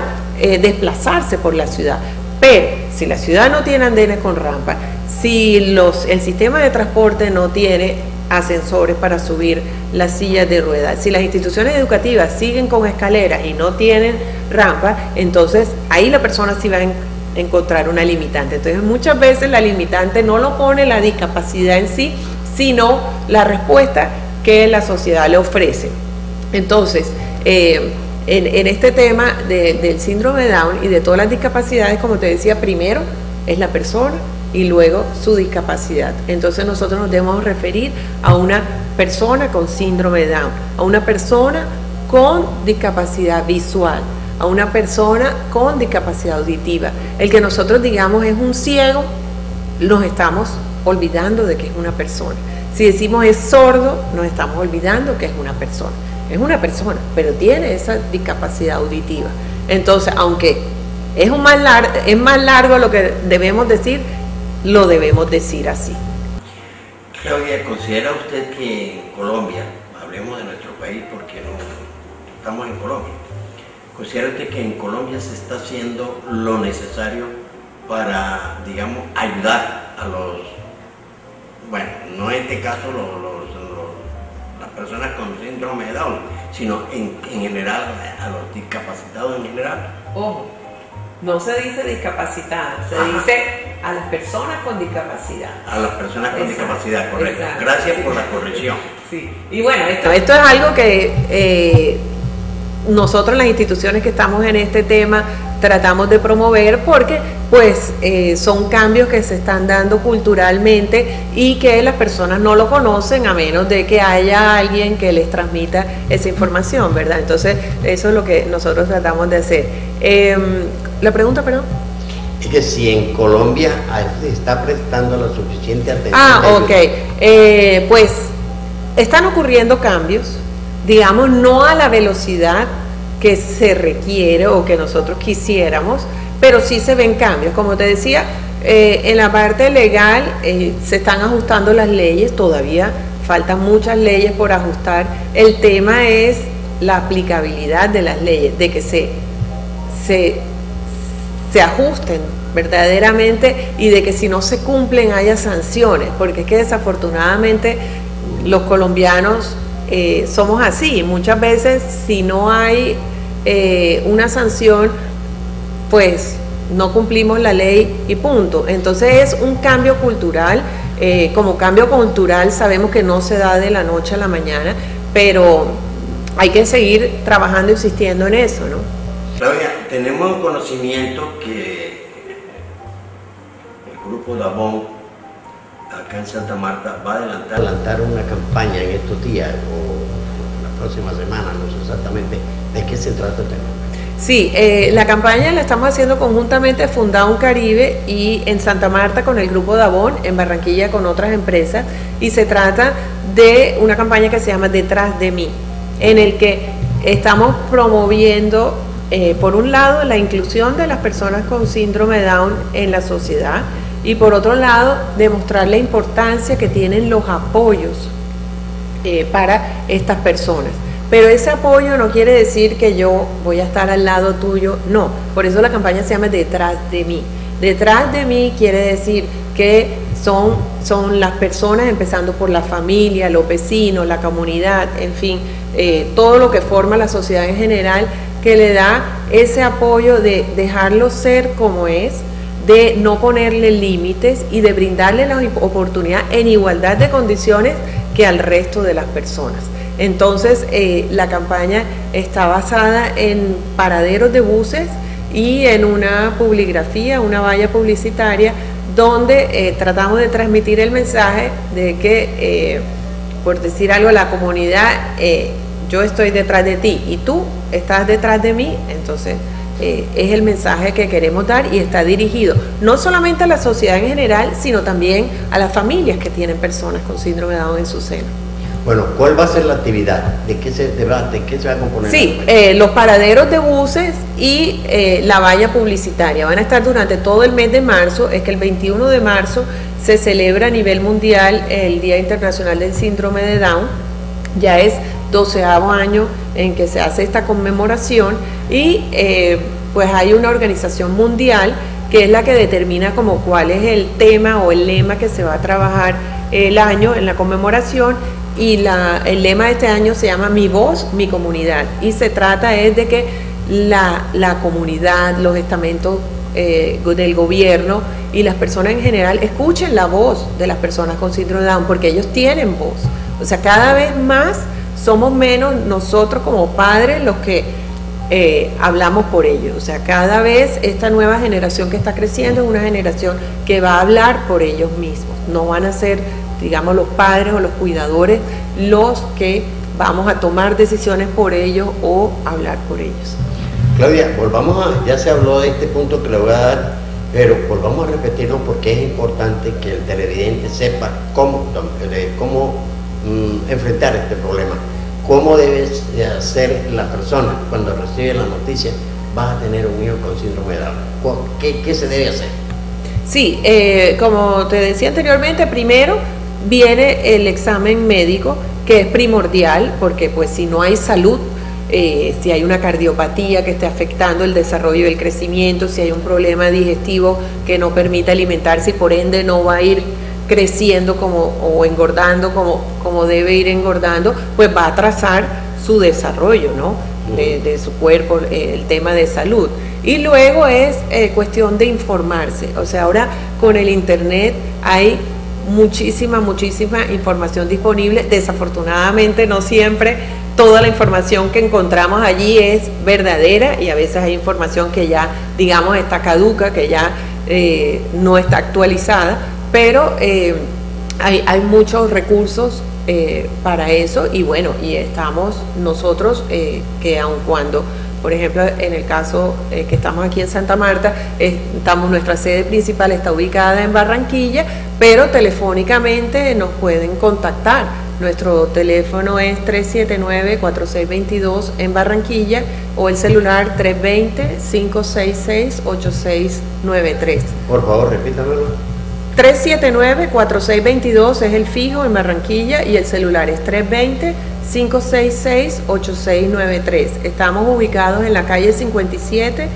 desplazarse por la ciudad. Pero si la ciudad no tiene andenes con rampa, si el sistema de transporte no tiene ascensores para subir las sillas de ruedas, si las instituciones educativas siguen con escaleras y no tienen rampa, entonces ahí la persona sí va a encontrar una limitante. Entonces muchas veces la limitante no lo pone la discapacidad en sí, sino la respuesta que la sociedad le ofrece. Entonces en este tema del síndrome de Down y de todas las discapacidades, como te decía, primero es la persona y luego su discapacidad. Entonces nosotros nos debemos referir a una persona con síndrome de Down, a una persona con discapacidad visual, a una persona con discapacidad auditiva. El que nosotros digamos es un ciego, nos estamos olvidando de que es una persona. Si decimos es sordo, nos estamos olvidando que es una persona. Es una persona, pero tiene esa discapacidad auditiva. Entonces, aunque es más largo lo que debemos decir, lo debemos decir así. Claudia, ¿considera usted que en Colombia, hablemos de nuestro país porque no estamos en Colombia, considera usted que en Colombia se está haciendo lo necesario para, digamos, ayudar a los, bueno, no en este caso las personas con síndrome de Down, sino en general a los discapacitados en general? Ojo, no se dice discapacitada, se dice a las personas con discapacidad. A las personas con discapacidad, correcto. Exacto. Gracias por la corrección. Sí. Y bueno, esto es algo que nosotros las instituciones que estamos en este tema tratamos de promover porque pues son cambios que se están dando culturalmente y que las personas no lo conocen a menos de que haya alguien que les transmita esa información, ¿verdad? Entonces eso es lo que nosotros tratamos de hacer. La pregunta, perdón. Es que si en Colombia se está prestando la suficiente atención. Ok. Pues están ocurriendo cambios, digamos, no a la velocidad que se requiere o que nosotros quisiéramos, pero sí se ven cambios. Como te decía, en la parte legal se están ajustando las leyes, todavía faltan muchas leyes por ajustar. El tema es la aplicabilidad de las leyes, de que se ajusten verdaderamente y de que si no se cumplen haya sanciones, porque es que desafortunadamente los colombianos somos así. Muchas veces si no hay una sanción, pues no cumplimos la ley y punto. Entonces es un cambio cultural. Como cambio cultural sabemos que no se da de la noche a la mañana, pero hay que seguir trabajando, insistiendo en eso, ¿no? Claudia, tenemos conocimiento que el grupo Dabón acá en Santa Marta va a adelantar una campaña en estos días o la próxima semana, no sé exactamente de qué se trata el tema. Sí, la campaña la estamos haciendo conjuntamente Fundación Caribe y en Santa Marta con el grupo Dabón, en Barranquilla con otras empresas, y se trata de una campaña que se llama Detrás de mí, en el que estamos promoviendo por un lado la inclusión de las personas con síndrome de Down en la sociedad y por otro lado demostrar la importancia que tienen los apoyos para estas personas. Pero ese apoyo no quiere decir que yo voy a estar al lado tuyo, no. Por eso la campaña se llama Detrás de mí. Detrás de mí quiere decir que son las personas, empezando por la familia, los vecinos, la comunidad, en fin, todo lo que forma la sociedad en general, que le da ese apoyo de dejarlo ser como es, de no ponerle límites y de brindarle la oportunidad en igualdad de condiciones que al resto de las personas. Entonces, la campaña está basada en paraderos de buses y en una publigrafía, una valla publicitaria, donde tratamos de transmitir el mensaje de que, por decir algo, la comunidad, yo estoy detrás de ti y tú estás detrás de mí. Entonces, es el mensaje que queremos dar y está dirigido no solamente a la sociedad en general, sino también a las familias que tienen personas con síndrome de Down en su seno. Bueno, ¿cuál va a ser la actividad? ¿De qué se va a componer? Sí, los paraderos de buses y la valla publicitaria van a estar durante todo el mes de marzo. Es que el 21 de marzo se celebra a nivel mundial el Día Internacional del Síndrome de Down. Ya es 12º año en que se hace esta conmemoración y pues hay una organización mundial que es la que determina como cuál es el tema o el lema que se va a trabajar el año en la conmemoración. Y el lema de este año se llama Mi Voz, Mi Comunidad, y se trata es de que la comunidad, los estamentos del gobierno y las personas en general escuchen la voz de las personas con síndrome de Down, porque ellos tienen voz. O sea, cada vez más somos menos nosotros como padres los que hablamos por ellos. O sea, cada vez esta nueva generación que está creciendo es una generación que va a hablar por ellos mismos. No van a ser, digamos, los padres o los cuidadores los que vamos a tomar decisiones por ellos o hablar por ellos. Cláudia, ya se habló de este punto que le voy a dar, pero volvamos a repetirlo porque es importante que el televidente sepa cómo enfrentar este problema. ¿Cómo debes de hacer la persona cuando recibe la noticia, vas a tener un hijo con síndrome de Down? ¿Qué se debe hacer? Sí, como te decía anteriormente, primero viene el examen médico, que es primordial, porque pues si no hay salud, si hay una cardiopatía que esté afectando el desarrollo y el crecimiento, si hay un problema digestivo que no permite alimentarse y por ende no va a ir creciendo o engordando como debe ir engordando, pues va a atrasar su desarrollo, ¿no? de su cuerpo, el tema de salud. Y luego es cuestión de informarse. O sea, ahora con el internet hay muchísima información disponible. Desafortunadamente no siempre toda la información que encontramos allí es verdadera y a veces hay información que ya, digamos, está caduca, que ya no está actualizada, pero hay muchos recursos para eso y bueno, y estamos nosotros que aun cuando, por ejemplo, en el caso que estamos aquí en Santa Marta, nuestra sede principal está ubicada en Barranquilla, pero telefónicamente nos pueden contactar. Nuestro teléfono es 379-4622 en Barranquilla o el celular 320-566-8693. Por favor, repítamelo. 379-4622 es el fijo en Barranquilla y el celular es 320-566-8693. Estamos ubicados en la calle 57,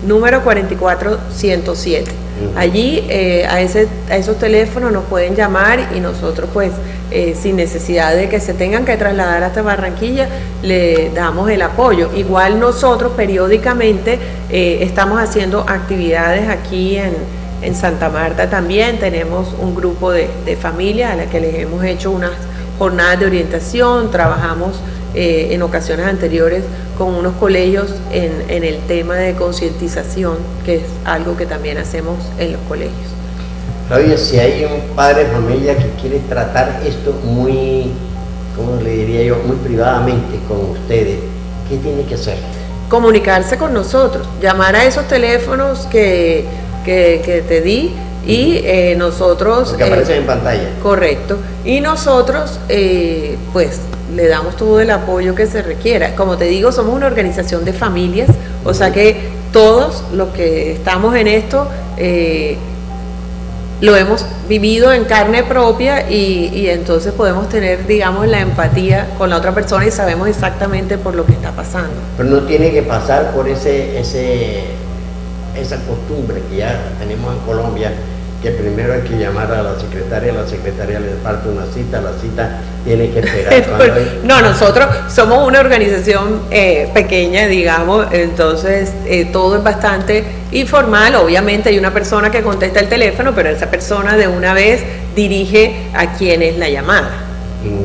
número 44107. Allí a esos teléfonos nos pueden llamar y nosotros pues sin necesidad de que se tengan que trasladar hasta Barranquilla le damos el apoyo. Igual nosotros periódicamente estamos haciendo actividades aquí en Santa Marta también. Tenemos un grupo de familias a las que les hemos hecho unas jornadas de orientación, trabajamos en ocasiones anteriores con unos colegios en el tema de concientización, que es algo que también hacemos en los colegios. Claudia, si hay un padre de familia que quiere tratar esto muy, ¿cómo le diría yo?, muy privadamente con ustedes, ¿qué tiene que hacer? Comunicarse con nosotros, llamar a esos teléfonos que te di y nosotros... Que aparecen en pantalla. Correcto. Y nosotros, pues, le damos todo el apoyo que se requiera. Como te digo, somos una organización de familias, o sea que todos los que estamos en esto lo hemos vivido en carne propia y entonces podemos tener, digamos, la empatía con la otra persona y sabemos exactamente por lo que está pasando. Pero no tiene que pasar por esa costumbre que ya tenemos en Colombia que primero hay que llamar a la secretaria le parte una cita, la cita tiene que esperar. No, nosotros somos una organización pequeña, digamos, entonces todo es bastante informal. Obviamente hay una persona que contesta el teléfono, pero esa persona de una vez dirige a quien es la llamada.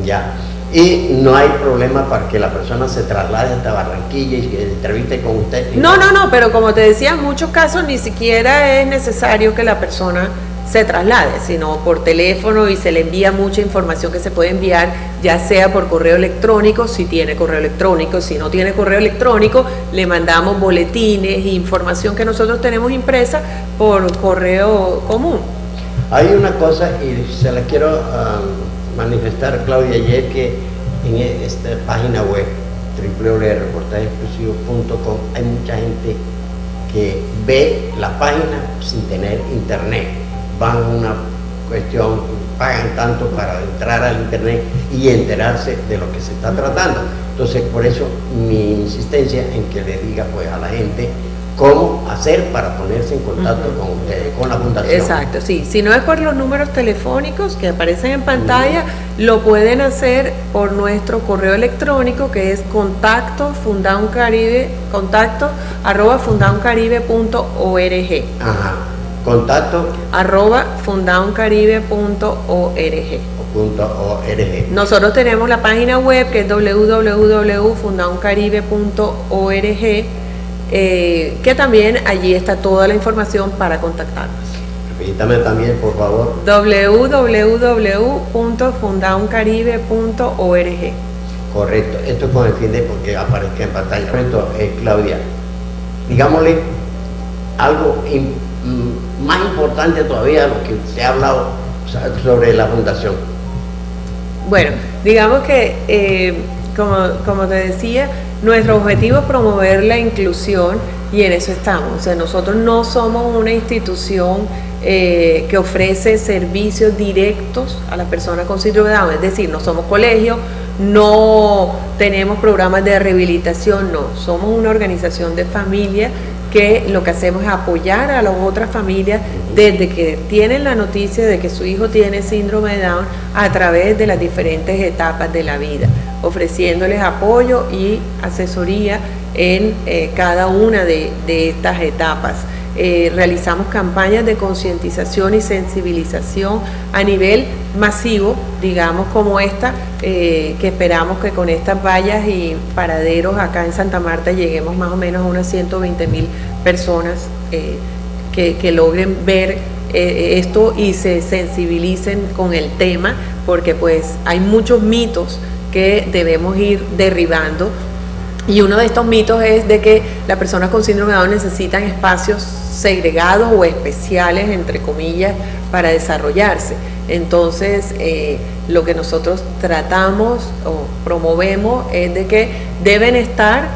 Ya. Y no hay problema para que la persona se traslade hasta Barranquilla y que entreviste con usted. No, pero como te decía, en muchos casos ni siquiera es necesario que la persona se traslade, sino por teléfono, y se le envía mucha información que se puede enviar, ya sea por correo electrónico, si tiene correo electrónico, si no tiene correo electrónico, le mandamos boletines e información que nosotros tenemos impresa por correo común. Hay una cosa, y se la quiero manifestar, Claudia, ayer, que en esta página web www.reportajesexclusivos.com hay mucha gente que ve la página sin tener internet. Van a una cuestión, pagan tanto para entrar al internet y enterarse de lo que se está tratando. Entonces, por eso mi insistencia en que le diga pues a la gente cómo hacer para ponerse en contacto con ustedes, con la fundación. Exacto, sí. Si no es por los números telefónicos que aparecen en pantalla, lo pueden hacer por nuestro correo electrónico, que es contacto@fundauncaribe.org. Ajá. Contacto @fundauncaribe.org. Nosotros tenemos la página web, que es www.fundauncaribe.org, que también allí está toda la información para contactarnos. Repítame también, por favor. www.fundauncaribe.org. Correcto, esto es con el fin de que aparezca en pantalla. Correcto, Claudia, digámosle algo más importante todavía, lo que se ha hablado sobre la fundación. Bueno, digamos que como te decía, nuestro objetivo es promover la inclusión, y en eso estamos. O sea, nosotros no somos una institución que ofrece servicios directos a las personas con síndrome de Down, es decir, no somos colegio, no tenemos programas de rehabilitación, no, somos una organización de familia que lo que hacemos es apoyar a las otras familias desde que tienen la noticia de que su hijo tiene síndrome de Down, a través de las diferentes etapas de la vida, ofreciéndoles apoyo y asesoría en cada una de estas etapas. Realizamos campañas de concientización y sensibilización a nivel masivo, digamos, como esta, que esperamos que con estas vallas y paraderos acá en Santa Marta lleguemos más o menos a unas 120.000 personas que logren ver esto y se sensibilicen con el tema, porque pues hay muchos mitos que debemos ir derribando. Y uno de estos mitos es de que las personas con síndrome de Down necesitan espacios segregados o especiales, entre comillas, para desarrollarse. Entonces, lo que nosotros tratamos o promovemos es de que deben estar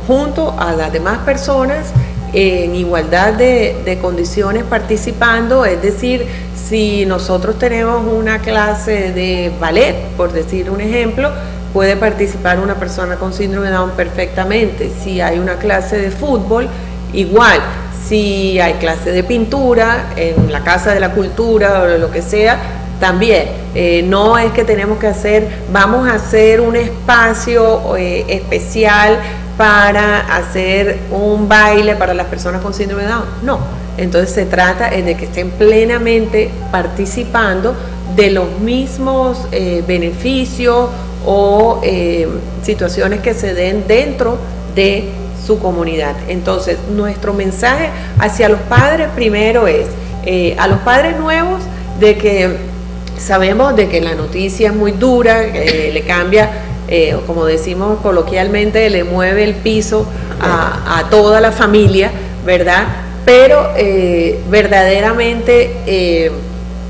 junto a las demás personas en igualdad de condiciones participando. Es decir, si nosotros tenemos una clase de ballet, por decir un ejemplo, puede participar una persona con síndrome de Down perfectamente. Si hay una clase de fútbol, igual. Si hay clase de pintura en la Casa de la Cultura o lo que sea, también. No es que tenemos que vamos a hacer un espacio especial para hacer un baile para las personas con síndrome de Down. No. Entonces se trata de que estén plenamente participando de los mismos beneficios o situaciones que se den dentro de su comunidad. Entonces, nuestro mensaje hacia los padres primero es a los padres nuevos, de que sabemos de que la noticia es muy dura, le cambia, como decimos coloquialmente, le mueve el piso a toda la familia, ¿verdad? Pero verdaderamente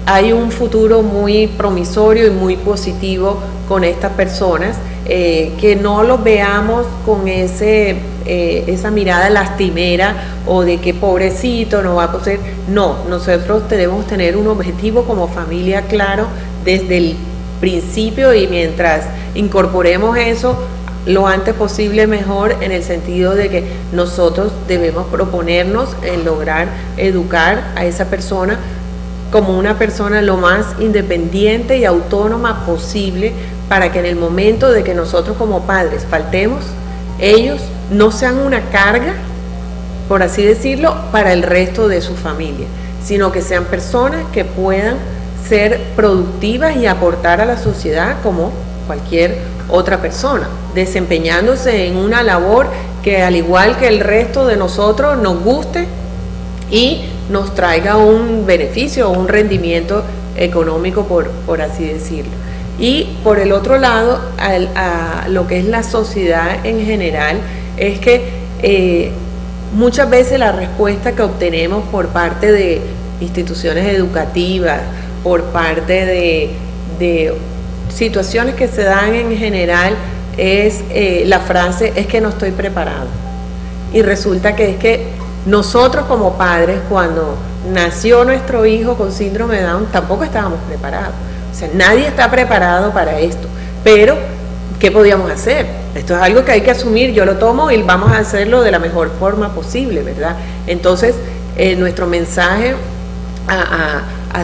hay un futuro muy promisorio y muy positivo con estas personas, que no los veamos con esa mirada lastimera o de que pobrecito no va a poder. No, nosotros debemos tener un objetivo como familia claro desde el principio, y mientras incorporemos eso, lo antes posible mejor, en el sentido de que nosotros debemos proponernos en lograr educar a esa persona como una persona lo más independiente y autónoma posible, para que en el momento de que nosotros como padres faltemos, ellos no sean una carga, por así decirlo, para el resto de su familia, sino que sean personas que puedan ser productivas y aportar a la sociedad como cualquier otra persona, desempeñándose en una labor que, al igual que el resto de nosotros, nos guste y nos traiga un beneficio o un rendimiento económico, por así decirlo. Y por el otro lado, a lo que es la sociedad en general, es que muchas veces la respuesta que obtenemos por parte de instituciones educativas, por parte de situaciones que se dan en general, es la frase: es que no estoy preparado. Y resulta que es que nosotros como padres, cuando nació nuestro hijo con síndrome de Down, tampoco estábamos preparados. O sea, nadie está preparado para esto. Pero, ¿qué podíamos hacer? Esto es algo que hay que asumir. Yo lo tomo y vamos a hacerlo de la mejor forma posible, ¿verdad? Entonces, nuestro mensaje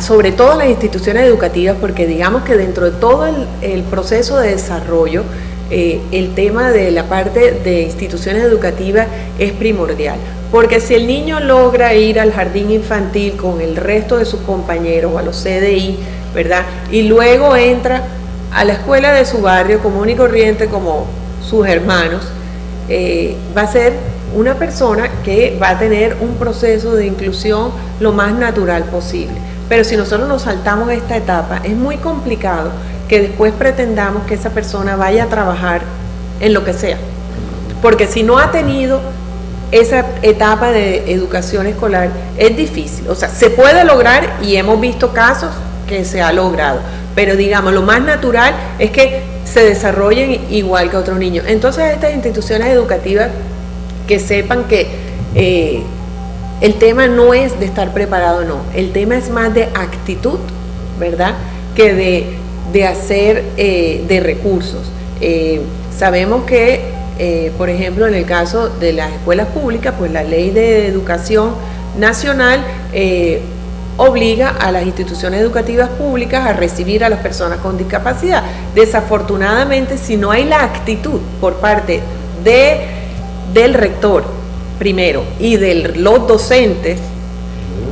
sobre todo a las instituciones educativas, porque digamos que dentro de todo el proceso de desarrollo, el tema de la parte de instituciones educativas es primordial, porque si el niño logra ir al jardín infantil con el resto de sus compañeros o a los CDI, ¿verdad? Y luego entra a la escuela de su barrio común y corriente como sus hermanos, va a ser una persona que va a tener un proceso de inclusión lo más natural posible. Pero si nosotros nos saltamos esta etapa, es muy complicado que después pretendamos que esa persona vaya a trabajar en lo que sea, porque si no ha tenido esa etapa de educación escolar, es difícil. O sea, se puede lograr y hemos visto casos que se ha logrado, pero digamos, lo más natural es que se desarrollen igual que otros niños. Entonces, estas instituciones educativas que sepan que el tema no es de estar preparado, no, el tema es más de actitud, ¿verdad?, que de hacer de recursos. Sabemos que, por ejemplo, en el caso de las escuelas públicas, pues la Ley de Educación Nacional obliga a las instituciones educativas públicas a recibir a las personas con discapacidad. Desafortunadamente, si no hay la actitud por parte del rector, primero, y de los docentes,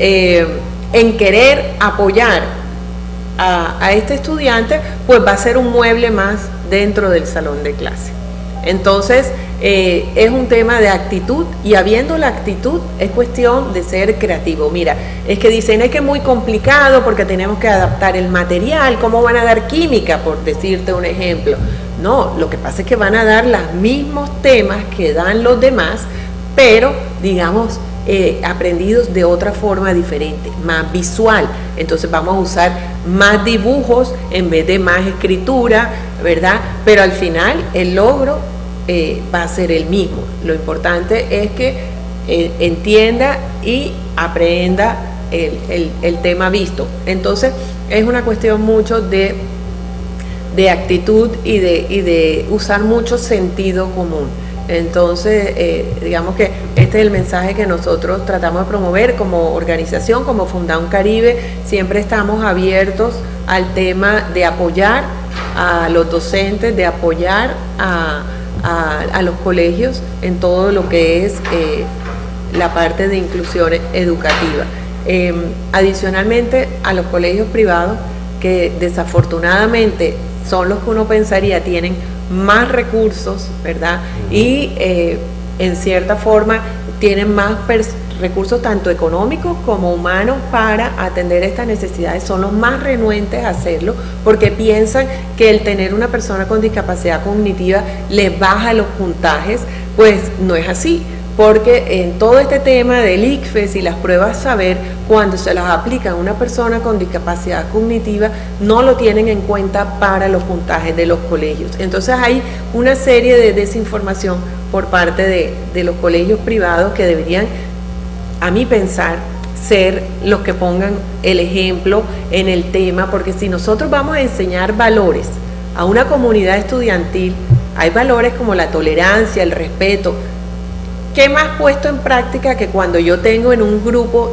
en querer apoyar a este estudiante, pues va a ser un mueble más dentro del salón de clase. Entonces, es un tema de actitud, y habiendo la actitud, es cuestión de ser creativo. Mira, es que dicen, es que es muy complicado porque tenemos que adaptar el material, ¿cómo van a dar química, por decirte un ejemplo? No, lo que pasa es que van a dar los mismos temas que dan los demás, pero, digamos, aprendidos de otra forma diferente, más visual. Entonces vamos a usar más dibujos en vez de más escritura, ¿verdad? Pero al final el logro va a ser el mismo. Lo importante es que entienda y aprenda el tema visto. Entonces es una cuestión mucho de actitud y de usar mucho sentido común. Entonces, digamos que este es el mensaje que nosotros tratamos de promover como organización, como Fundación Caribe. Siempre estamos abiertos al tema de apoyar a los docentes, de apoyar a los colegios en todo lo que es la parte de inclusión educativa. Adicionalmente, a los colegios privados, que desafortunadamente son los que uno pensaría tienen más recursos, ¿verdad? Y en cierta forma tienen más recursos tanto económicos como humanos para atender estas necesidades, son los más renuentes a hacerlo, porque piensan que el tener una persona con discapacidad cognitiva les baja los puntajes. Pues no es así, porque en todo este tema del ICFES y las pruebas saber, cuando se las aplica a una persona con discapacidad cognitiva, no lo tienen en cuenta para los puntajes de los colegios. Entonces hay una serie de desinformación por parte de los colegios privados que deberían, a mi pensar, ser los que pongan el ejemplo en el tema, porque si nosotros vamos a enseñar valores a una comunidad estudiantil, Hay valores como la tolerancia, el respeto. ¿Qué más puesto en práctica que cuando yo tengo en un grupo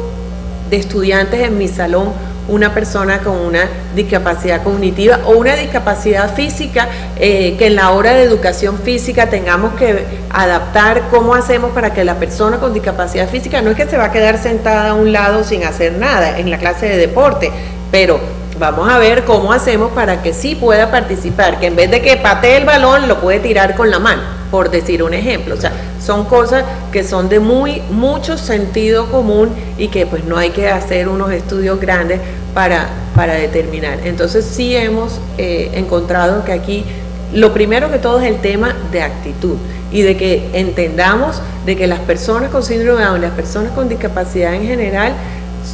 de estudiantes en mi salón una persona con una discapacidad cognitiva o una discapacidad física, que en la hora de educación física tengamos que adaptar cómo hacemos para que la persona con discapacidad física no es que se va a quedar sentada a un lado sin hacer nada en la clase de deporte, pero vamos a ver cómo hacemos para que sí pueda participar, que en vez de que patee el balón lo puede tirar con la mano, por decir un ejemplo. O sea, son cosas que son de mucho sentido común y que pues no hay que hacer unos estudios grandes para determinar. Entonces sí hemos encontrado que aquí lo primero que todo es el tema de actitud y de que entendamos de que las personas con síndrome de Down, las personas con discapacidad en general,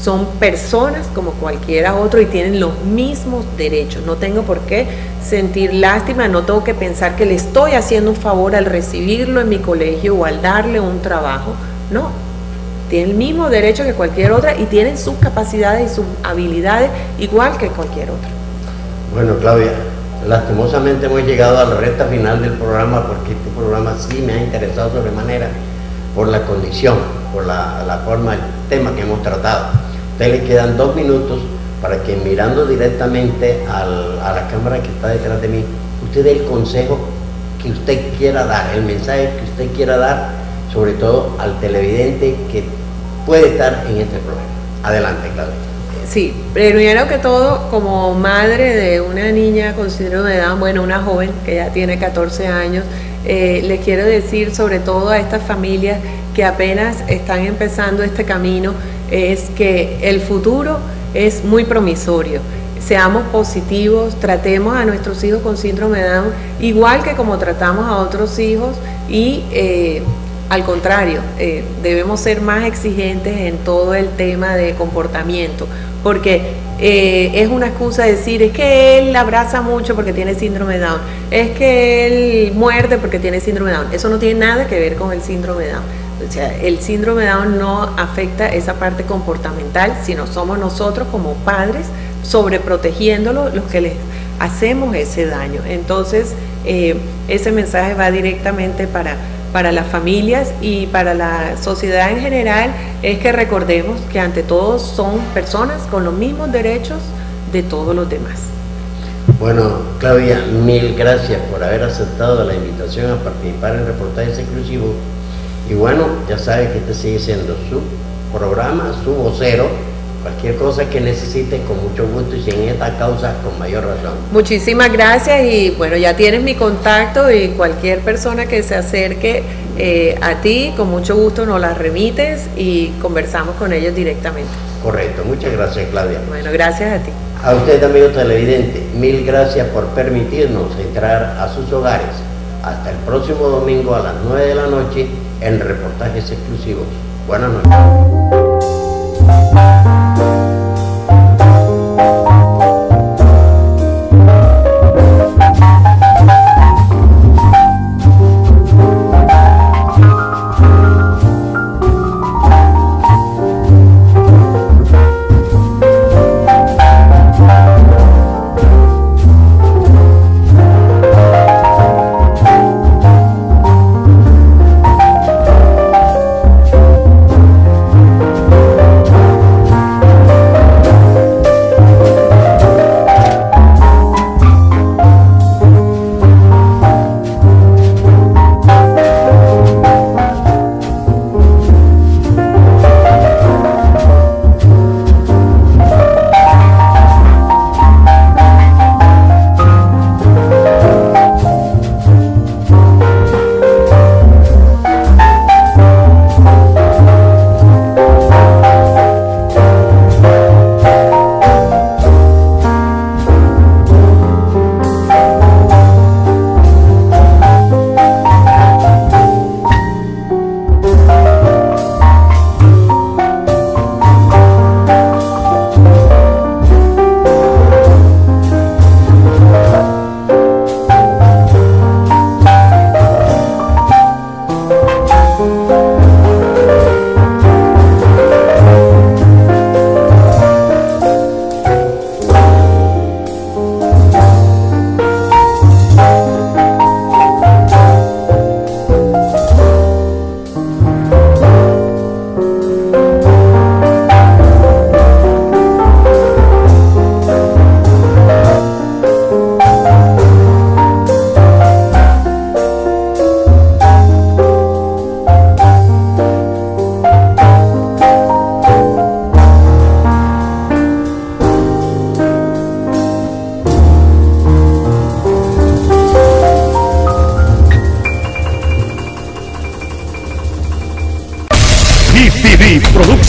son personas como cualquiera otro y tienen los mismos derechos. No tengo por qué sentir lástima, no tengo que pensar que le estoy haciendo un favor al recibirlo en mi colegio o al darle un trabajo. No, tienen el mismo derecho que cualquier otra y tienen sus capacidades y sus habilidades igual que cualquier otra. Bueno, Claudia, lastimosamente hemos llegado a la recta final del programa, porque este programa sí me ha interesado sobremanera por la condición, por la forma, el tema que hemos tratado. A usted le quedan 2 minutos para que, mirando directamente a la cámara que está detrás de mí, usted dé el consejo que usted quiera dar, el mensaje que usted quiera dar, sobre todo al televidente que puede estar en este programa. Adelante, Claudia. Sí, primero que todo, como madre de una niña con síndrome de Down, bueno, una joven que ya tiene 14 años, le quiero decir sobre todo a estas familias que apenas están empezando este camino, es que el futuro es muy promisorio. Seamos positivos, tratemos a nuestros hijos con síndrome de Down igual que como tratamos a otros hijos y al contrario, debemos ser más exigentes en todo el tema de comportamiento, porque es una excusa decir, es que él abraza mucho porque tiene síndrome de Down, es que él muerde porque tiene síndrome de Down. Eso no tiene nada que ver con el síndrome de Down. O sea, el síndrome de Down no afecta esa parte comportamental, sino somos nosotros como padres sobreprotegiéndolo los que les hacemos ese daño. Entonces, ese mensaje va directamente para las familias y para la sociedad en general, es que recordemos que ante todo son personas con los mismos derechos de todos los demás. Bueno, Claudia, mil gracias por haber aceptado la invitación a participar en Reportajes Exclusivos. Y bueno, ya sabe que este sigue siendo su programa, su vocero. Cualquier cosa que necesite, con mucho gusto, y si en esta causa, con mayor razón. Muchísimas gracias y bueno, ya tienes mi contacto y cualquier persona que se acerque a ti, con mucho gusto nos las remites y conversamos con ellos directamente. Correcto, muchas gracias, Claudia. Bueno, gracias a ti. A usted, amigo televidente, mil gracias por permitirnos entrar a sus hogares. Hasta el próximo domingo a las 9 de la noche en Reportajes Exclusivos. Buenas noches.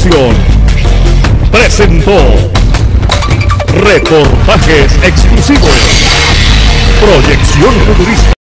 Televisión presentó reportajes exclusivos, proyección futurista.